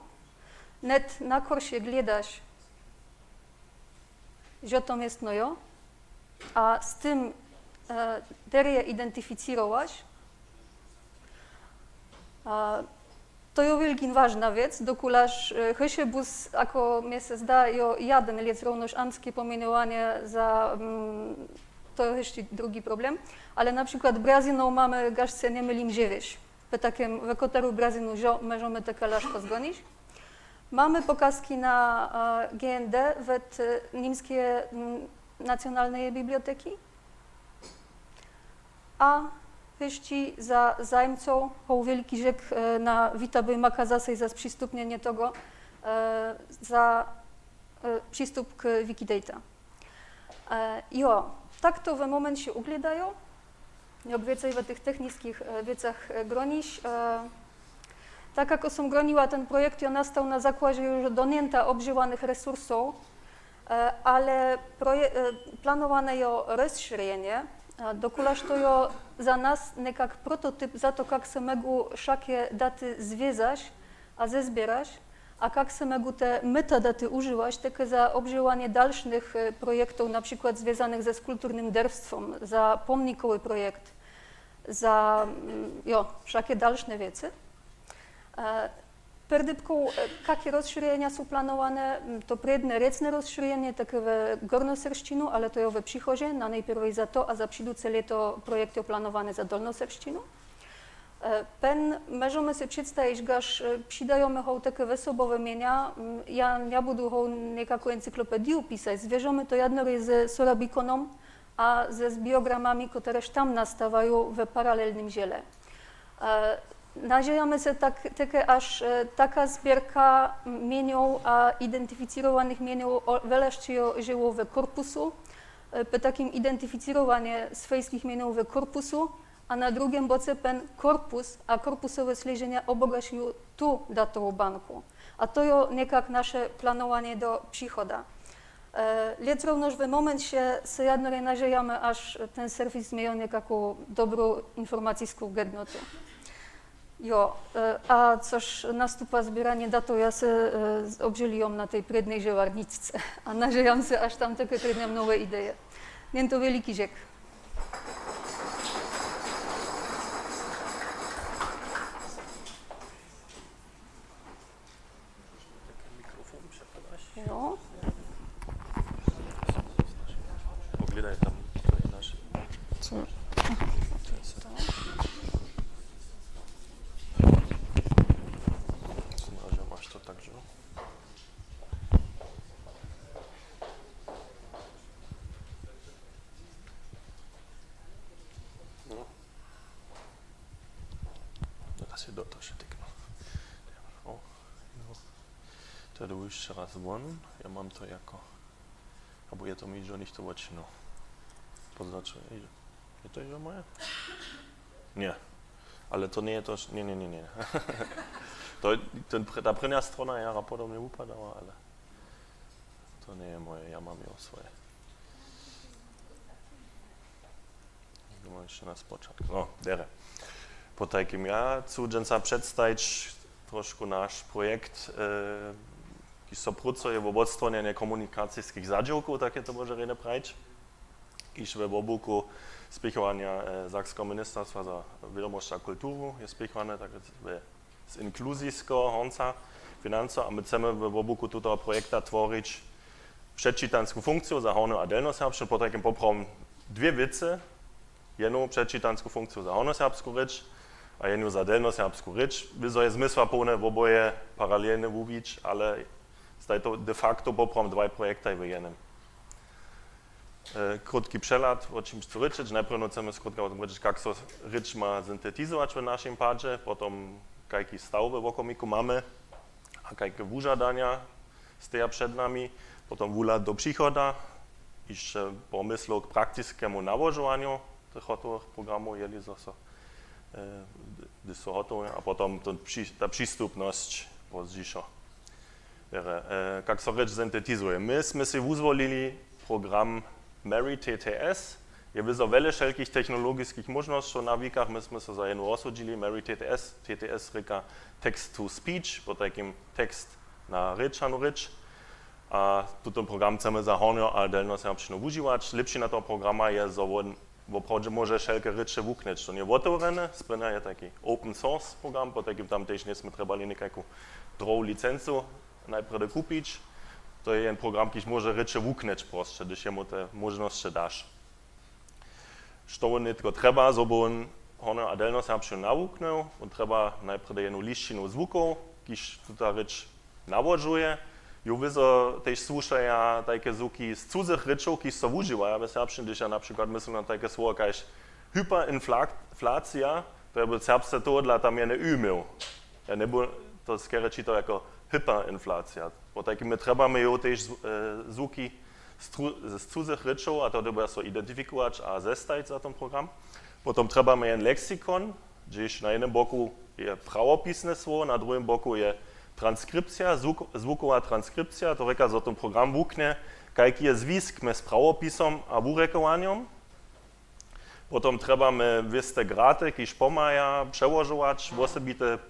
net na korsie gledać, że to jest nojo, a z tym derje identyfikować. To jest wielki ważna rzecz, dokulaż Chosiebus, jako mnie się zda, jest jeden, jest równoż anskie pomienowanie za, to jest jeszcze drugi problem, ale na przykład Brazyną mamy, gaż se nie mylim, 9. W takim wykotaru Brazynu możemy takie laszko zgonić. Mamy pokazki na GND w niemskie nacjonalnej biblioteki, a wyści za zajmcą, ho wielki rzek na Witaby Makazasej za przystupnienie tego, za przystup k Wikidata. Jo, tak to w momencie ugledają, jak więcej w tych technicznych wiecach gronić. Tak jak som groniła ten projekt, ja nastał na zakładzie już donięta obżywanych resursów, ale planowane jest rozszerzenie. Dokulaż to jest za nas nekak prototyp za to, jak se mogą wszakie daty związać, a zezbierać, a jak se mogą te metadaty używać, takie za obżywanie dalszych projektów, na przykład związanych ze kulturnym derstwem, za pomnikowy projekt, za wszakie dalsze rzeczy. Perdybką, jakie rozszerzenia są planowane, to predne recne rozszerzenie, takie w Gornoserszczynu, ale to jest w przychodzie, na najpierw za to, a za przyjduce leto projekty planowane za Dolnoserszczynu. Pen możemy sobie przedstawić, że przydajemy takie wesobowe mienia. Ja nie budu niekako encyklopedię pisać, zwierzamy to jedno ze Sorabikonom, a ze z biogramami, które tam nastawają w paralelnym dziele. Nadziejamy się takie, aż taka zbierka mieniów, a identyfikowanych mieniów wreszcie żyło w korpusu, po takim identyfikowaniu swojskich mieniów w korpusu, a na drugim boce ten korpus, a korpusowe śledzenia obogaciły tu datową banku. A to jest niekak nasze planowanie do przychoda. Lecz również w momencie się jedno nadziejamy, aż ten serwis miał niekaką dobrą informacyjską gednotę. Jo, a coż nastupa zbieranie datu, ja se obdzieliłam na tej prednej żewarniczce, a nadziejam się, aż tam takie prednem nowe idee. Więc to wielki dziek. Jo. Ogledaj tam, to jest nasz. Co? Masz to także. No. Teraz się dotrze tykno. O, no. To du już raz won. Ja mam to jako. Albo je to mi, że nicht to watch, no. Poznaczy. Je to już moje? Nie. Ale to nie jest to. Nie. Ta prvná strona jara podobne upadała, ale to nie jest moje, ja mam ją swoje. Idemo jeszcze na spočatku. No, dere. Po takim ja chcę dżęca przedstawić troszkę nasz projekt, ki so pracuje w obodstwonienie komunikacyjskich zadziałków, takie to może rene prajć. Kiż we obuku spichowania Sakskiego Ministerstwa za Wiadomość a Kulturu jest spichowane, tak z inkluzijskiego honca financo, a my chcemy w obuku tego projekta tworzyć przeczytanską funkcję za Horno a Delnoserbsku, po takim poprawom dwie wice, jedną przeczytanską funkcję za Hornoserbsku rycz, a jedną za Delnoserbsku rycz. Wyzo jest zmysła pełne w oboje paralelne mówić, ale jest to de facto poprawom dwa projekty w jednym. Krótki przelat, o czymś chcę ryczyć. Najpierw chcemy skrótko powiedzieć, jak so rycz ma syntetyzować w naszym padzie, potem jakie stawy w okomiku mamy, a jakie wyżadania stoją przed nami. potom vúľa do příchoda, ešte pomyslel k praktickému navožovaniu tých hotových programov, jeli zase, kde sú hotové, a potom tá přístupnosť pozdějšo. Jak sa reč syntetizuje. My sme si uzvolili program Mary TTS. Je vyzo veľa všelkých technologických možností na výkach. My sme sa za jednu rozhodili Mary TTS. TTS reka text to speech, po takým text na rečanu reč. A tuto program chceme za hornio a delnoserbštinu užívať. Lepšie na toho programa je, že on opravdu môže všelké reče vuknúť. To nie je otvorené, Spinner je taký open source program, po takým tam tiež nesme trebali nejakú druhú licencu najprv kúpiť. To je jen program, ktorý môže reče vuknúť proste, když jemu tie možnosti dáš. Što on netko treba, zobo on hornio a delnoserbštinu navuknul, on treba najprv jednu lištinu zvukov, když tuta reč navodžuje. Jo wizo też słuchają takie zvuky z cudzych rečov, które są używają w serbszczynie, když ja na przykład myślę na takie słowo jak hyperinflacja, to je serbsce to, dla tam je ne umył. Ja ne był to skoro czytał jako hyperinflacja. Bo takimi trebamy jo też zvuky z cudzych rečov, a to treba so identyfikować a zestajć za ten program. Potom trebamy jen leksikon, gdzieś na jednym boku je prawopisne słowo, na drugim boku je transkrypcja, zvuková transkrypcja, to reka za ten program vukne, kajki je zwisk mes pravopisom a vurekovanjem. Potom trebame viste grate, kiž pomaja přełožovač, osobite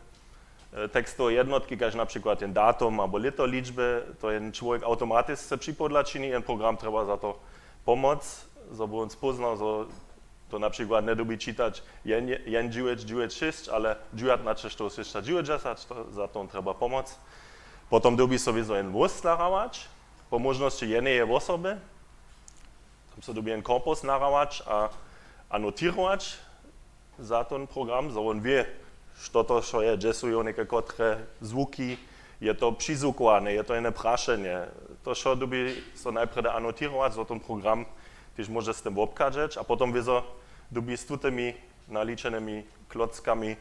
tekstové jednotky, kaž napríklad ten dátum alebo lito ličbe, to je človek automaticky připodlačený, jen program treba za to pomoc, zobo on spoznal, to napríklad nedobí čítať jen 996, ale 1996, za to treba pomoc. Potom dobí so vizo jen voz naravač, po možnosti jednej osobe, tam sa dobí jen korpus naravač a anotirovač za ten program, so on vie, što to šo je, kde sú neke kotre zvuky, je to přizvukované, je to jen prašenie. To šo dobí so najprv anotirovač za ten program, tiež môže s tým obkadžeť a potom vizo dobí s tutými naličenými klockami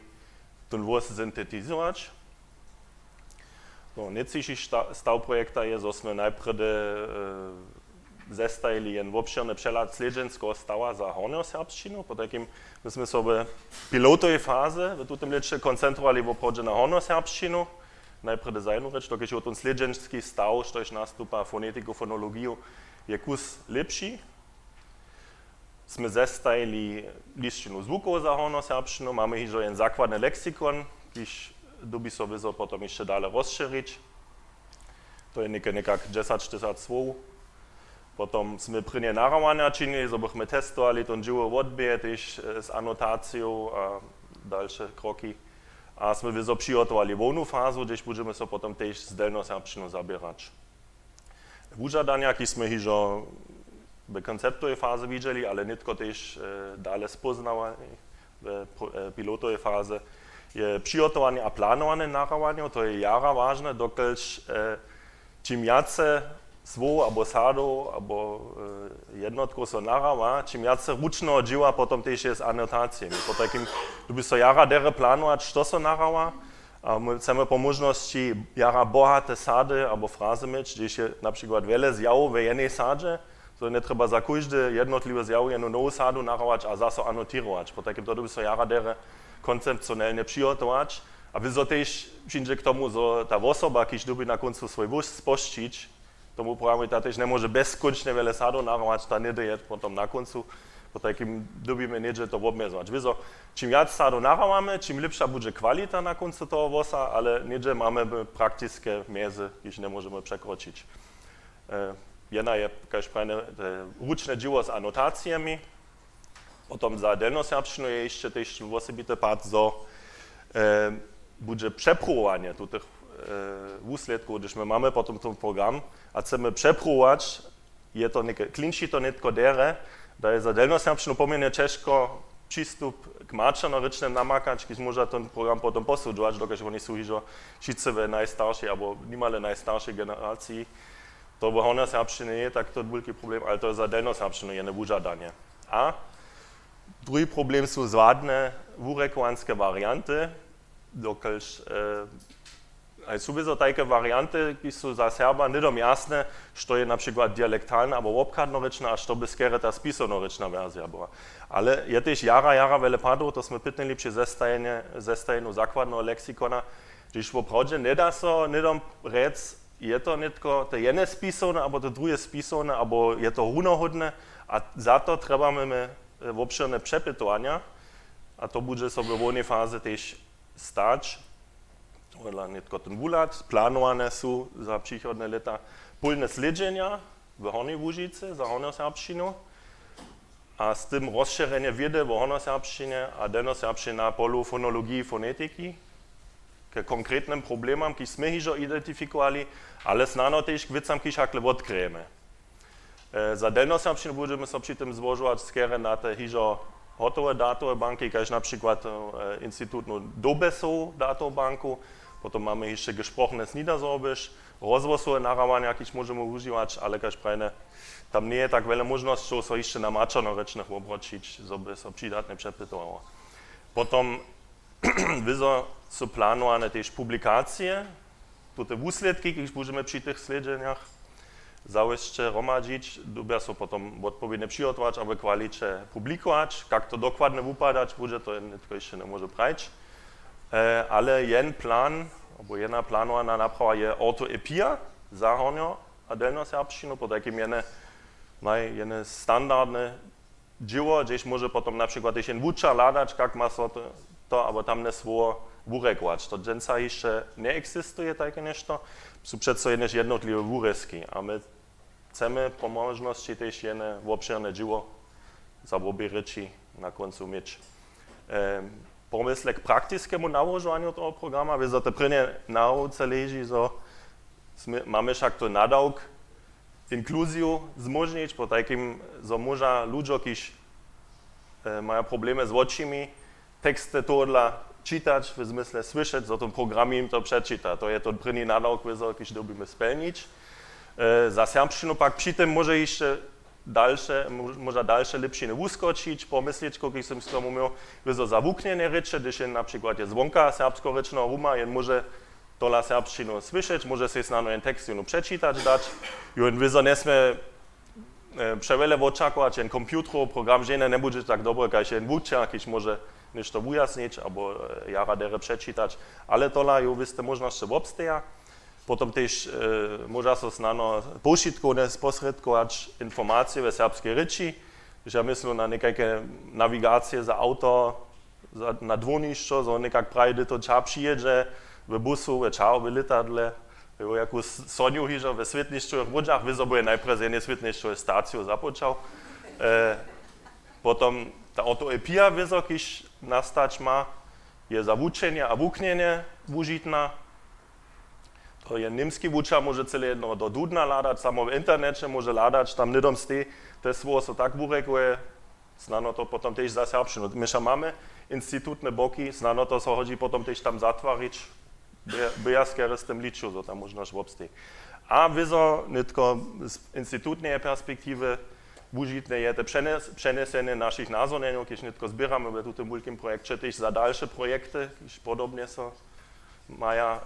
ten voz syntetizować. No, necíši stav projekta je, že sme najprv zestajili jen obširný přeľad sledženského stava za hornioserbštinu. Po takým my sme sa v pilotovej fáze v tutem leče koncentrovali opravdu na hornioserbštinu. Najprv za jednu reč, dokiaľ ten sledženský stav, štož nastúpa fonetiku, fonologiu, je kus lepší. Sme zestajili lištinu zvukov za hornioserbštinu, máme hižo jen základný lexikon, když dobí so vizo potom ešte dále rozšíriť. To je nekak 10-40 slov. Potom sme pri nej naravania činili, so sme testovali ten život odbie, tiež s anotáciou a ďalšie kroky. A sme vizo přihotovali voľnú fázu, když budeme so potom tiež s delnoserbštinou zabierať. Užadania, keď sme hižo v konceptovej fáze videli, ale netko tiež dále spoznávali v pilotovej fáze, je přihotovanie a plánovanie naravania, to je jara vážne, dokiaľ čím jace svoj, alebo sádov, alebo jednotkov sa narava, čím jace ručného dživa potom tiež je s anotáciami. Po takým, by sa jara dere plánovať, čo sa narava, a my chceme po možnosti jara bohaté sády alebo fráze myč, když je napríklad veľa zjavov v jednej sáde, to ne treba za každé jednotlivé zjavu jednu novú sádu naravať a zase anotirovať. Po takým to by sa jara dere koncepcionálne přihotovať. A vyzo tiež přijde k tomu, že tá osoba, keď dobí na koncu svoj voz spoščiť, tomu programu tá tiež nemôže bezkončne veľa sádov naravať, tá nedeje potom na koncu. Po takým dobíme nieže to obmedzovať. Vyzo, čím viac sádov naravame, čím lepšia bude kvalita na koncu toho voza, ale nieže máme praktické miezy, když nemôžeme překročiť. Jedna je, kaž pravne, ručné dživo s anotáciami. Potom za delnoserbštinu je ešte tiež osobitý pád, že bude přepróbovanie tutych výsledkov, když my máme potom ten program a chceme přepróbovať, je to klinčí to netko dere, da je za delnoserbštinu pomerne ťažko prístup k mačano-rečným namakať, keď môže ten program potom posúďovať, dokiaľ oni sú hižo šiceve najstaršie alebo nimale najstaršie generácii. To v hornioserbštine nie je takto veľký problém, ale to je za delnoserbštinu je nevyžadanie. A druhý problém sú zvádne vurekovanské varianty, dokiaľ Sú vizo také varianty, ki sú za Serba nedom jasné, što je napríklad dialektálna alebo obkadnorečná a što by skere tá spisonorečná verzia bola. Ale je tiež jara veľa padov, to sme pitnili pri zestajeniu základného lexikona, že opravdu nedá sa nedom rec, je to netko to jedné spisovné, alebo to druhé spisovné, alebo je to runohodné a za to trebáme obširné přepytovania a to bude sa v voľnej fáze tiež stať. Netko ten vulat, plánované sú za příchodné leta pulné sledženia v Hornej Łužice za hornoserbštinu a s tým rozšírenie viede v hornoserbštine a denoserbštine na polu fonologii, fonetiky k konkrétnym problémom, ki sme hižo identifikovali, ale snano tiež k vecam, ki šakle odkryjeme. Za denoserbštinu budeme sa pri tym złožovať skere na te hižo hotové datové banky, kaž napríklad Institutnú Dobesovú datovú banku. Potom máme ešte gesprochenes Niedersorbisch, rozvozové nahrávania, kiež môžeme užívať, ale kaž prajne, tam nie je tak veľa možnosť, čo sa ešte na mačernorečných obročiť, so by sa přidatne přepytovalo. Potom vizo sú plánované tiež publikácie, tuto výsledky, kiež budeme pri tých sledeniach zaujšte romadžiť, dobia sa potom odpovedne přihotovať, aby kvaliče publikovať, kak to dokładne vypadať bude, to netko ešte nemôže prajť. Ale jen plán, alebo jedna plánovaná naprava je ortoepia za hornjo a delnoserbštinu, po takým jedné standardné dživo, kdež môže potom napríklad ešte vúča hľadať, kak má sa to, alebo tam nesvo vúrekovať. To dženca ešte neexistuje také nešto, sú predsa jednotlivé vúrezky a my chceme po možnosti tiež jedné obširné dživo za obie reči na koncu myč. Pomysle k praktickému nałožovaniu toho programa, vizo to prvne nauce leží, máme však to nadawk, inklúziu zmožniť, po takým, môža ľuďo, kýž majú problémy s očimi, texty tohle čítať, v zmysle slyšet, za tom program im to prečíta. To je to prvný nadawk, vizo, kýž dobíme splniť. Za serbštinu pak pri tym môže ešte možda dalsze lepšiny uskočić, pomyslić, koľko som s tomu miał, wyzo zawuknienie reče, když je napríklad je zvonka serbsko-rečného ruma, jen môže tola serbštinu slyšeć, môže si snadno jen text prečítať dať, jen vyzo nesme převeľa očakovať, jen kompjuterov program žene nebude tak dobré, keď jen vúča, keď môže nešto ujasniť, alebo jara dere prečítať, ale tola ju vyste možnosť obsteja. Potom tiež môža sa snadno pošitkovne sposredkovať informácie ve serbskej reči, že ja myslím na nejaké navigácie za auto, na dvonišťo, zo nekak prajde to ča přijedže v busu, ve čau, ve letadle, jakú Sonju hižo ve svetnišťových vodžach, vyzobuje najprv z jednej svetnišťovej stáciu započal. Potom tá ortoepia vyzo, kiž nastať má, je za vúčenie a vúknenie vúžitná. To je nimski vúča, môže celé jedno do Dudna hľadať, samo v internete môže hľadať, tam nedom stý, to svo sa tak vúrekuje, snadno to potom tiež za serbštinu. My ša máme institutné boky, snadno to sa hodí potom tiež tam zatvariť, bejaskere s tým liču, to tam možno obstý. A vizo, netko z institutnej perspektíve, vúžitné je to přenesenie našich názornení, keď netko zbierame v túto veľkým projekte, tiež za ďalšie projekty, keď podobne sa maja,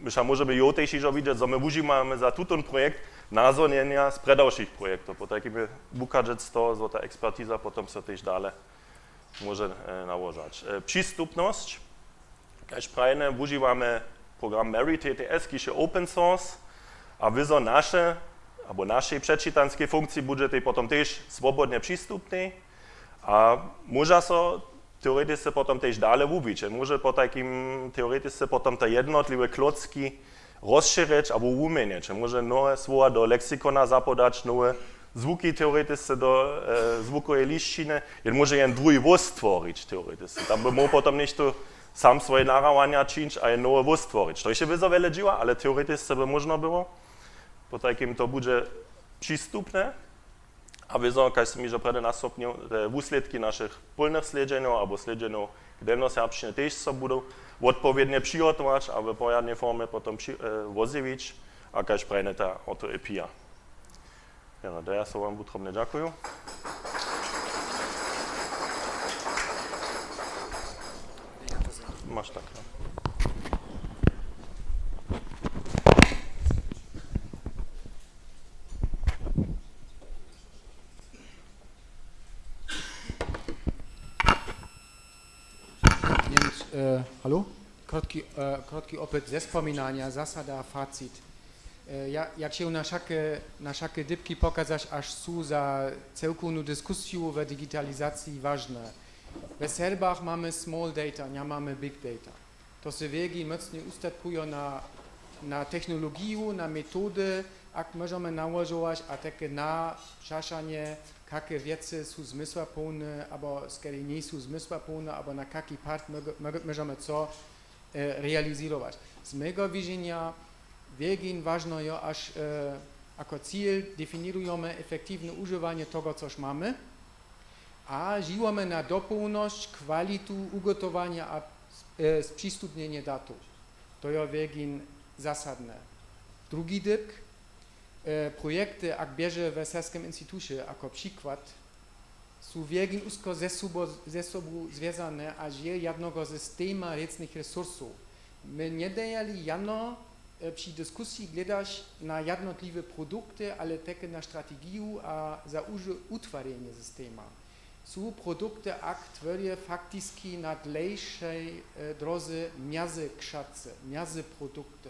my sa môžeme jo tiež vidieť, že my užívame za túto projekt názornenia z predavších projektov. Po takým bukažec toho, zo tá expertíza potom sa tiež dále môže naložať. Prístupnosť, keď prajne, užívame program Mary TTS, ktorý je open source a vyzo naše, alebo našej prečítanskej funkcii budete potom tiež svobodne prístupní a môže sa teoreticky potom tiež dále uviť. Môže po takým teoreticky potom tie jednotlivé klocky rozšíriť alebo umeniť. Môže nové slova do lexikona zapodať, nové zvuky teoreticky do zvukovej lištiny. Môže jen druhý voz stvoriť teoreticky. Tam by mohol potom niečo sám svoje nahrávania činiť a jen nové voz stvoriť. To ešte vyzo veľa dživa, ale teoreticky by možno bylo. Po takým to bude prístupné. A vyzo, keď som už prede nastupnil, výsledky našich plných sledžení alebo sledžení k delnoserbštine tiež sa budú odpovedne přihotovať a v poriadnej forme potom voziviť, a keď prejde tá ortoepia. Ja sa vám útrobne ďakujem. Máš tak. Halo? Krótki opyt ze wspominania, zasada, facit. Jak się na szakie dybki pokazać, aż są za całkowną dyskusję w digitalizacji ważne. W Serbach mamy small data, nie mamy big data. To się wiegi mocno ustatkują na technologię, na metody, jak możemy nałożyć, a takie na szaszanie, jakie wiece są zmysłapełne, albo skiery nie są zmysłapełne, albo na jaki part możemy co realizować. Z mojego widzenia wiegin ważno jest, aż jako cel definiujemy efektywne używanie tego, coś mamy, a żyjemy na dopełność, kwalitu ugotowania a sprzystupnienie datów. To jest wiegin zasadne. Drugi dyk, projekty, jak bierze w Serskim Instytucie jako przykład, są wiegin usko ze sobą związane, a jest jednego systemu ręcznych resursów. My nie dajali jano przy dyskusji gledać na jednotliwe produkty, ale také na strategię a za utworzenie systemu. Są produkty, które faktycznie na dlejszej drodze między krzace, między produkty,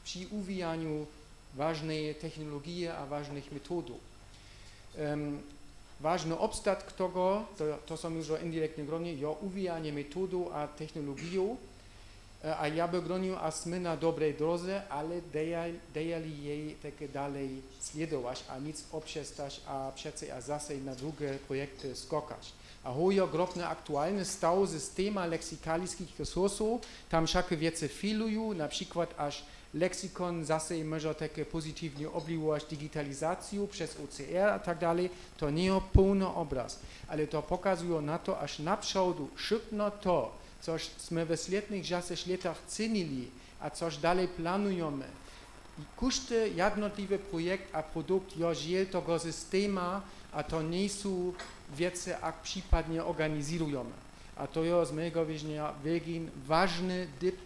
przy uwijaniu ważnej technologii a ważnych metodów. Ważny obstat tego, to są już indirektne grony, jest uwijanie metodu a technologią, a ja by gronił, a my na dobrej drodze, ale dajali jej takie dalej sledować, a nic obszestać, a przece a zase na drugie projekty skokać. A hojo grobne aktualny stał systema leksykalickich resursów, tam wszakie wiece filują, na przykład aż leksykon zase może takie pozytywnie obliwować digitalizację przez OCR a tak dalej, to nie jest pełny obraz, ale to pokazuje na to, aż na przodu szybno to, coś sme w slednych latach cenili, a coś dalej planujemy. Każdy jednotliwy projekt a produkt jest tego systema, a to nie są wiece, jak przypadnie organizujemy. A to jest z mojego widzenia wiegin ważny dyk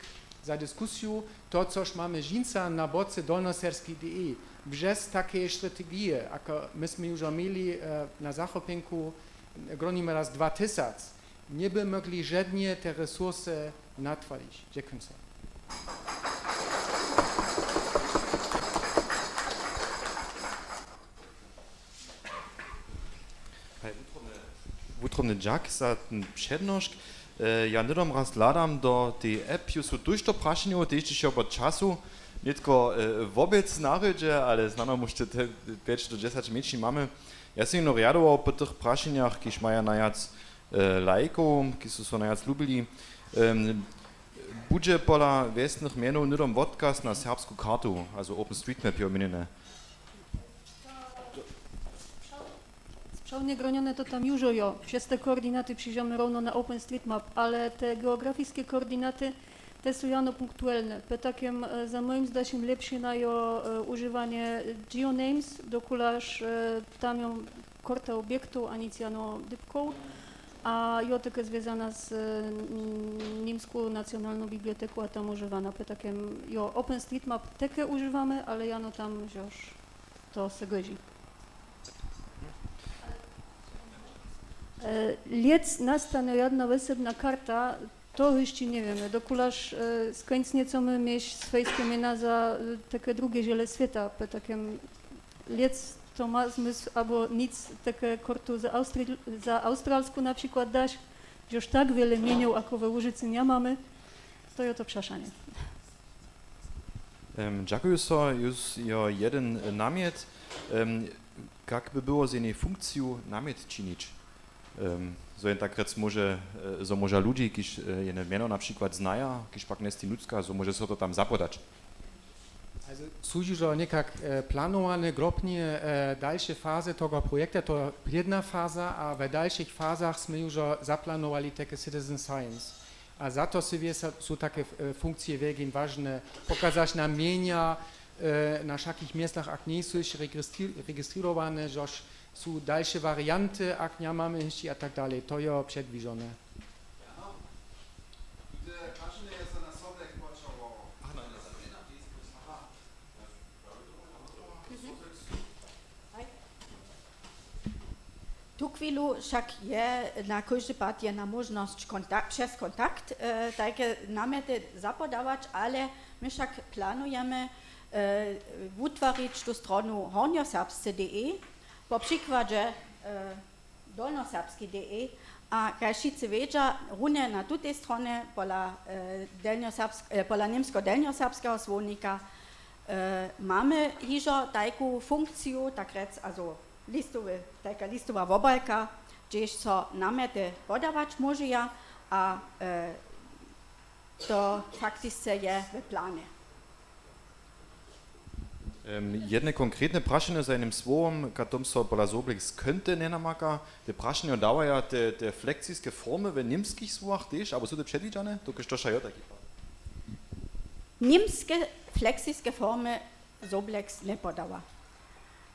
za dyskusję, to coś mamy żinca na boce dolnoserskiej.de. Bez takiej strategii, jak myśmy już mieli na Zachopenku, gronimy raz 2000, nie by mogli żadnie te resursy natworzyć. Dziękuję. Wutrobny Jack za ten przednoszk. Ja nidom raz ladam do tej app, już durch to prašenju, to jeszcze się od czasu, nie tylko wobec narodzie, ale znano muszcie te 5 do 10 mieci mamy. Ja się no riadował po tych prašeniach, kiż maja najac lajków, kiż są najac lubili. Budzie pola westnych mienów nidom podcast na serbską kartu, also OpenStreetMap je omienione. Szalnie gronione to tam już jo. Przez te koordynaty przyjdziemy równo na OpenStreetMap, ale te geografiskie koordynaty te są jano punktualne. Takim za moim zdaniem lepsze na jo używanie geonames, dokulaż tam ją korta obiektu, a nic jano dybką, a jo tylko związana z niemską nacjonalną biblioteką, a tam używana. Takim jo OpenStreetMap takie używamy, ale jano tam już to se godzi. Liec nastane jedna wysebna karta, to jeszcze nie wiemy. Dokulaż skończnie co my mieć swojskie miena za takie drugie ziele świata. Po takim liec to ma zmysł, albo nic takie kortu za australsku na przykład dać, że już tak wiele mieniów, jako we Łużycy nie mamy, to jest to przeszanie. Dziękuję so, już jeden namiet. Jak by było z jednej funkcją namiet czynić? So jen tak rec może ludzi, kiż jedne miano na przykład znaja, kiż pak nesti ludzka, so może so to tam zapodać. Also są już niekak planowane grobnie dalsze fazy tego projektu, to jedna faza, a w dalszych fazach sme już zaplanowali takie citizen science. A za to są takie funkcje wiegin ważne, pokazać nam mienia na wszelkich miejscach, jak nie są rejestrowane, że są dalsze warianty, jak nie mamy jeszcze a tak dalej. To jest przedwidziane. Tu chwilu však je na každý pád jedna možnosť přes kontakt také námety zapodávať, ale my však plánujeme vytvoriť tú stranu hornjoserbsce.de, po príklade dolnoserbsky.de, a kaj šice vedia, rune na tutej strane pola nemsko-delnjoserbského slovnika máme hižo takú funkciu, tak rec, also taka listová vobalka, gdzieś so namety podawać może a to faktycznie je w planie. Jedne konkretne prašenje za enim svom, katom so pola Zobleks könnte nenamaka, te prašenje dawaja te fleksijske forme v nimskih svojah tež, abo so te predviđane, to je što šajo taki? Nimske fleksijske formy Zobleks ne podawa.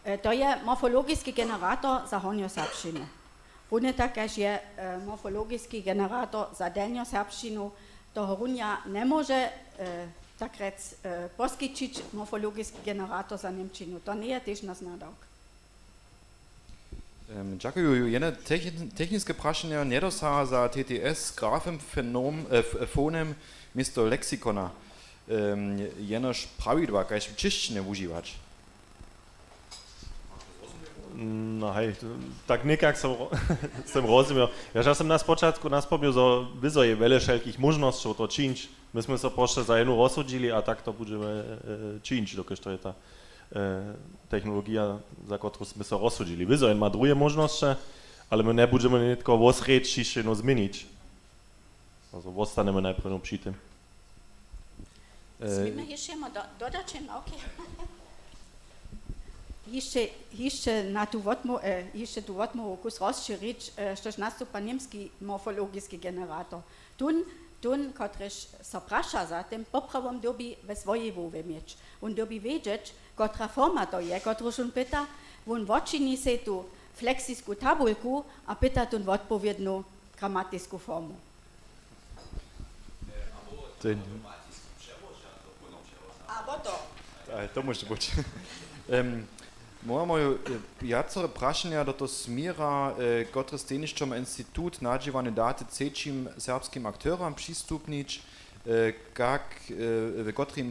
To je morfologijski generator za hornjoserbščinu. Rune takež je morfologijski generator za delnjoserbščinu. Toho runja ne može tak rec poskyčiť morfologijski generator za nemčinu. To nie je tež naš nadawk. Ďakujú, jedne technické prašenja nedosaha za TTS grafem fonem miesto lexikona. Jenož pravidła, kajž v češtine užívač. No hej, tak nekak som rozumiel. Ja som na spočatku naspomnil, že vizo je veľa všelkých možností to činiť. My sme sa proste za jednu rozsudili a tak to budeme činiť, dokud to je tá technológia, za ktorú sme sa rozsudili. Vizo má druhé možnosti, ale my nebudeme netko vosrečiť no zmeniť. Also ostaneme najprv pri tým. Smíme ešte dodať, okay. Jeszcze na tu wotmu kus rozšíriť, štož nastupa nemský morfologijski generator. Tun, kotrež sa praša za tým, popravom dobi ve svojej vôve mieć. On dobi vedieť, kotra forma to je, kotruž on pyta, on vočini se tu flexijskú tabulku a pyta tun odpowiednú gramatickú formu. Abo to. To môže byť. Moramo jacore prašenja do to smira, kotre steniščom institut nađivane date cečim serbskim aktöram přistupnič, kak v kotri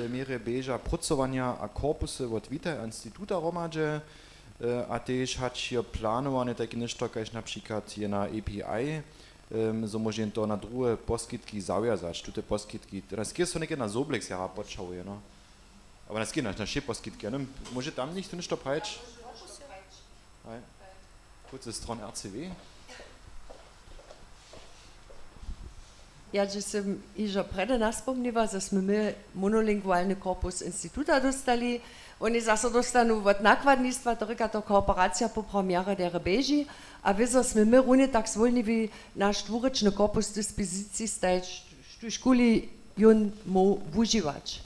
mere beža procovanja a korpuse od vita instituta romadže, a tež hač je plánovane také nešto, kajž například je na API, so môžem to na druhé poskytky zaviazač, tute poskytky, teraz keď so neke na Zobleks jara počavuje, no. Aber das geht nicht, na šie poskytky, ne? Môže tam nicht ništo prajč? Kurze stron RCW. Ja, že som ižo prede naspomniva, že sme my monolinguálny korpus instituta dostali. Oni zase dostanú od nakladníctva, to korporácia po premiére der beži, a vizo sme my rune tak zvoľniví náš dvúročný korpus dispozícii stať školi jun mo užívač.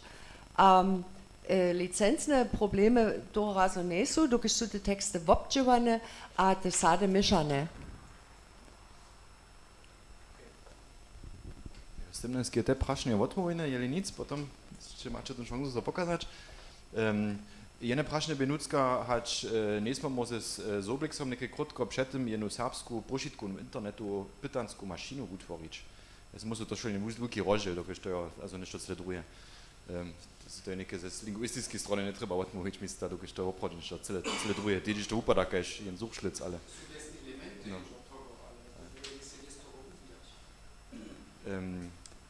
Licencne problemy toho razu nie sú, dokud sú te teksty vobčované a te sade myšané. S tym jest te prašenie odmówne, jeli nic, potom ще máte tu šancu to pokazać. Jedne prašenie benucka hać nesmo może z Zobleksom neke krótko przed tym jedną serbską pošitku w internetu pytanską maszynę utworzyć. Es muss to schon ein wielki rozdział, dokud to also nicht das druje. To je neke z lingvistické strany ne treba odmluviť, mi sa dokud to opravdu niečo celé druje. Tiež to upadá kaž jen zuchšlic, ale... No.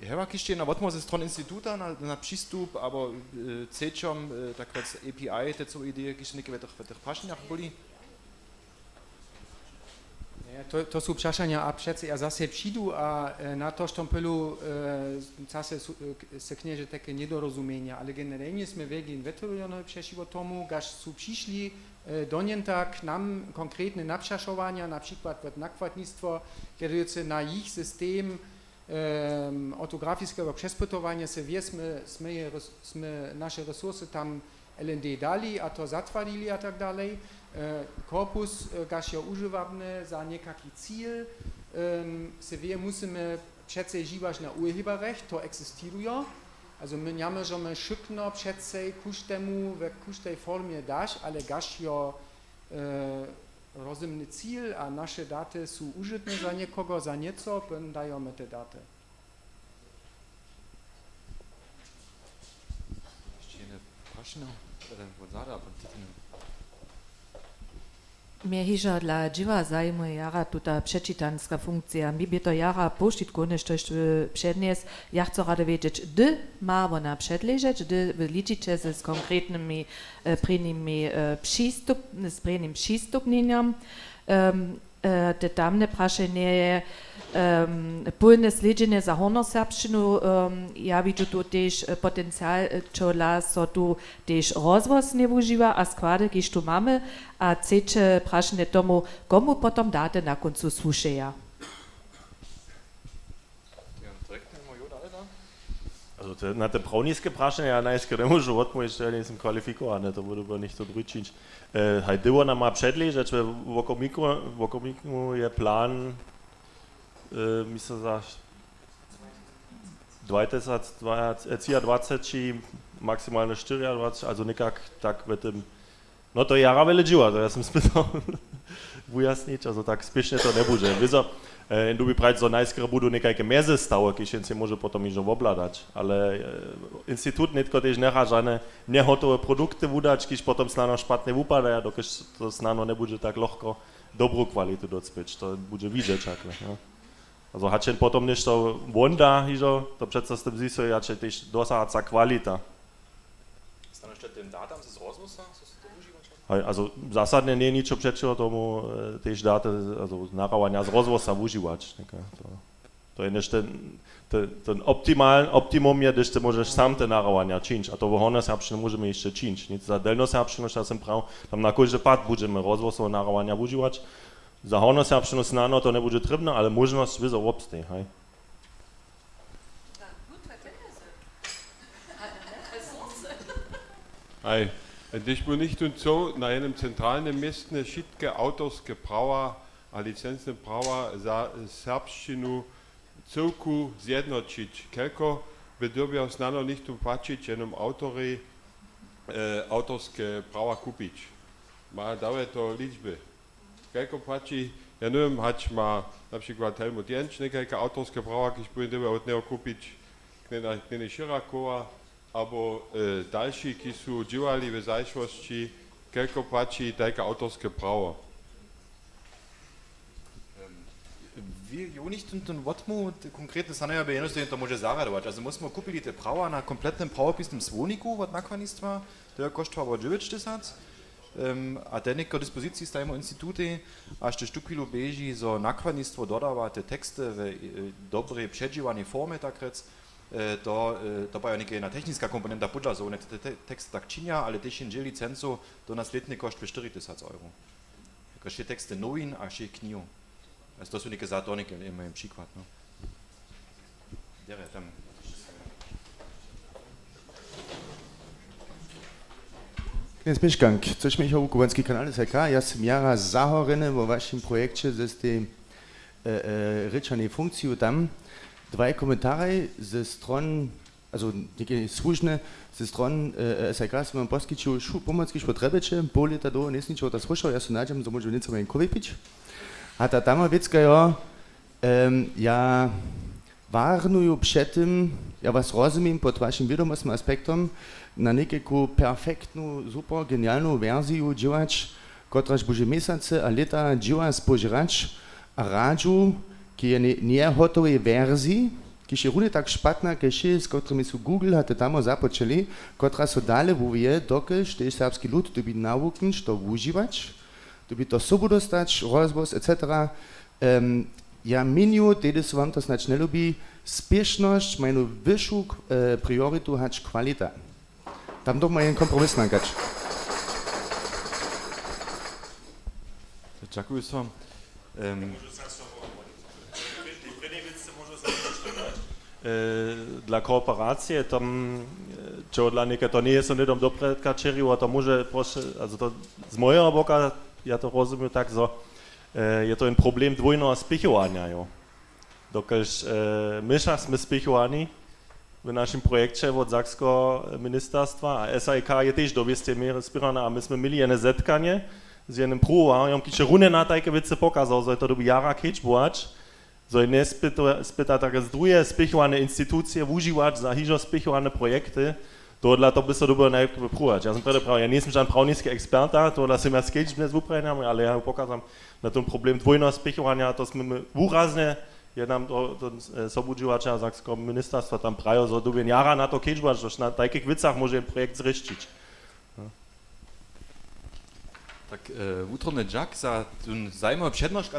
Hewa kište na odmluv ze strony instituta na přístup, abo cečom takrat API, te co ideje, kište neke v tých prašeniach boli? To sú prašenia a přece ja zase přijdu a na to štompelu zase se knieže také nedorozumenia, ale generálne sme veľmi veterujone přešli o tomu, gaž sú přišli do njenta k nám konkrétne napšašovania, napríklad od nakladníctvo, kjerujúce na ich systém ortografického přespytovania se vie, sme naše resurse tam LND dali a to zatvarili a tak dalej. Korpus, gaž je užívavne za nekaký cíl, se vie, musíme přece žívaš na urheberrecht, to existiruje. Also my nemôžeme šikno přece kuštemu v kuštej formě dáš, ale gaž jo rozumny cíl a naše daty są użytne za niekogo, za nieco, pyn dajemy te daty. Ještě jedno prašno, od záda, od Titinu. Mnie hiža dla dziwa zajmuje jara tuta przeczytanska funkcja. Mi by to jara poszitku nešto przednies. Ja chcę rady wiedzieć, gdy ma ona przedleżeć, gdy wyliczycie z konkretnymi prejnym przystupnieniom. Te tamne praszenie je pólne sledzenie za hornoserbszczynu. Ja widzę tu też potencjał, czola so tu też rozwoz nie używa, a składy, kiż tu mamy, a chcecie praszenie tomu, komu potom date na końcu słuszeja. Also na te browniske prašenje, ja najskaj ne možu odmojiti, ja nisem kvalifikovan, to bude pa nič to dručič. Hajdivo nam ma předležeć, v okomiku je plan, mislim za 20, maksimalno 24, also nekak tak v tem, no to je jara vele dživa, to ja sem spytal ujasniť, also tak spiešne to nebude. Vizo, in by prať zo najskôr budú nekajke meze stavo, keď si môže potom ižo obladať, ale institút netko tiež nechá žane nehotové produkty vudať, keď potom snano špatne upadajú, dokud to snano nebude tak ľahko dobrú kvalitu docpeť, to bude vidieť čakle. No. Also hačen potom nešto vonda, ižo, to přece s tým zisuje, jače tiež dosáhaca kvalita. Stane ešte ten dátam z rozvosa? Also zásadne nie je ničo prečo tomu tiež dáte naravania z rozvosa užívať. To je než ten optimum je, když môžeš sám ten naravania činč. A to v hornoserbštine môžeme ešte činč. Nic za delnoserbštinu, čo som prav, tam na každý pád budeme rozvosové naravania užívať. Za hornoserbštinu snano to nebude trebné, ale možnosť vyzo obstej. Hej. Hej. Když mu nicht und so na jednom centrálnym miestne všetké autorské práva a licencné práva za serbštinu celku zjednočiť. Kelko by dobia snano nicht pačiť jenom autory autorské práva kúpiť. Má dáve to ličby. Kelko pači, ja neviem, hač má napríklad Helmut Jenč nekajka autorské práva, keď budem dobia od neho kúpiť knene Širakova, albo další, ki sú džívali v zajšvosti, kelko pači tajka autorské právo. Vi jo nicht ten Wotmu konkretne stane ja bejenosti, to može zaradovať. Also musimo kupili te prava na kompletnem pravopisnom svoniku od nakladnictva, to je koštova 9 a teneko dispoziciji stajemo instituty, a ešte štukvilu beži zo nakladnictvo dodáva te tekste v dobrej předžívanej forme, tak rec, to pa je neka technická komponenta podľa zóne, text tak činia, ale tiež inže licencu do nasledne koštuje 4000 €. Ešte texty novin a ešte knihu. To sú neke zátornike, imam příklad. No. Tam. Knes Miškank, což mi ho kubanský kanál SK, ja som jara zahorený vo vašem projekte ze tej rečanej funkciu tam. 2 Kommentare ze stron, also neke služne, ze stron SK som vám poskyčil pomocky potrebeče, pol leta do nesničo to slušal, ja som náďam, to môžem niečo mojim kovipič. A ta tam vecka ja warnuju przed tym, ja was rozumiem pod waszym wiadomostnym aspektom, na niekiku perfektną, super genialną wersję działać, kotraż będzie miesiące a lata dzieła spożerać, a radzu, ki je nie gotowej wersji, ki się równie tak szpatna, ki z którymi su Google hatte tam zapoczęli, kotra so dalej wuje, dokelż też serbski lud to by nauczyć, to używać, to by to sobą dostać, rozwoz, etc. Ja miniu, tedy su wam to znać nie lubi, spieszność, moją wyższą priorytu hać kwalita. Tam doch mal einen Kompromiss nankać. Dziękuję so. Dla kooperacije tam, čo dla neka to nie je so nedom dobre kačerivo, to môže proste, also to z mojego boka, ja to rozumiem tak, so, je to ein problem dvojného spichovania, jo. Dokiaľ my sme spichovaní v našem projekte od Sakského ministerstva a SAIK je tiež do istej miery spiraná a my sme mali jedné zetkanie z jednym pruwariom, kiče rune na tajke wice pokazał, że to doby jara kečbować, że nie spyta takie z drugie spichowane instytucje używać za hižo spichowane projekty, tohle to by se dobro najlepsze wypróbować. Ja sam prede prav, ja nisam žan pravnický eksperta, tohle sam ja sketch dnes upraviam, ale ja pokazam na ten problem dvojného spichovania, to sme úrazne, je nám to sobudživača Sakského ministerstva tam prajo, že dobien jara na to kečbować, že na takých vecach môže projekt zrištiť. Tak, utrony Jack za ten zajmę przednoszk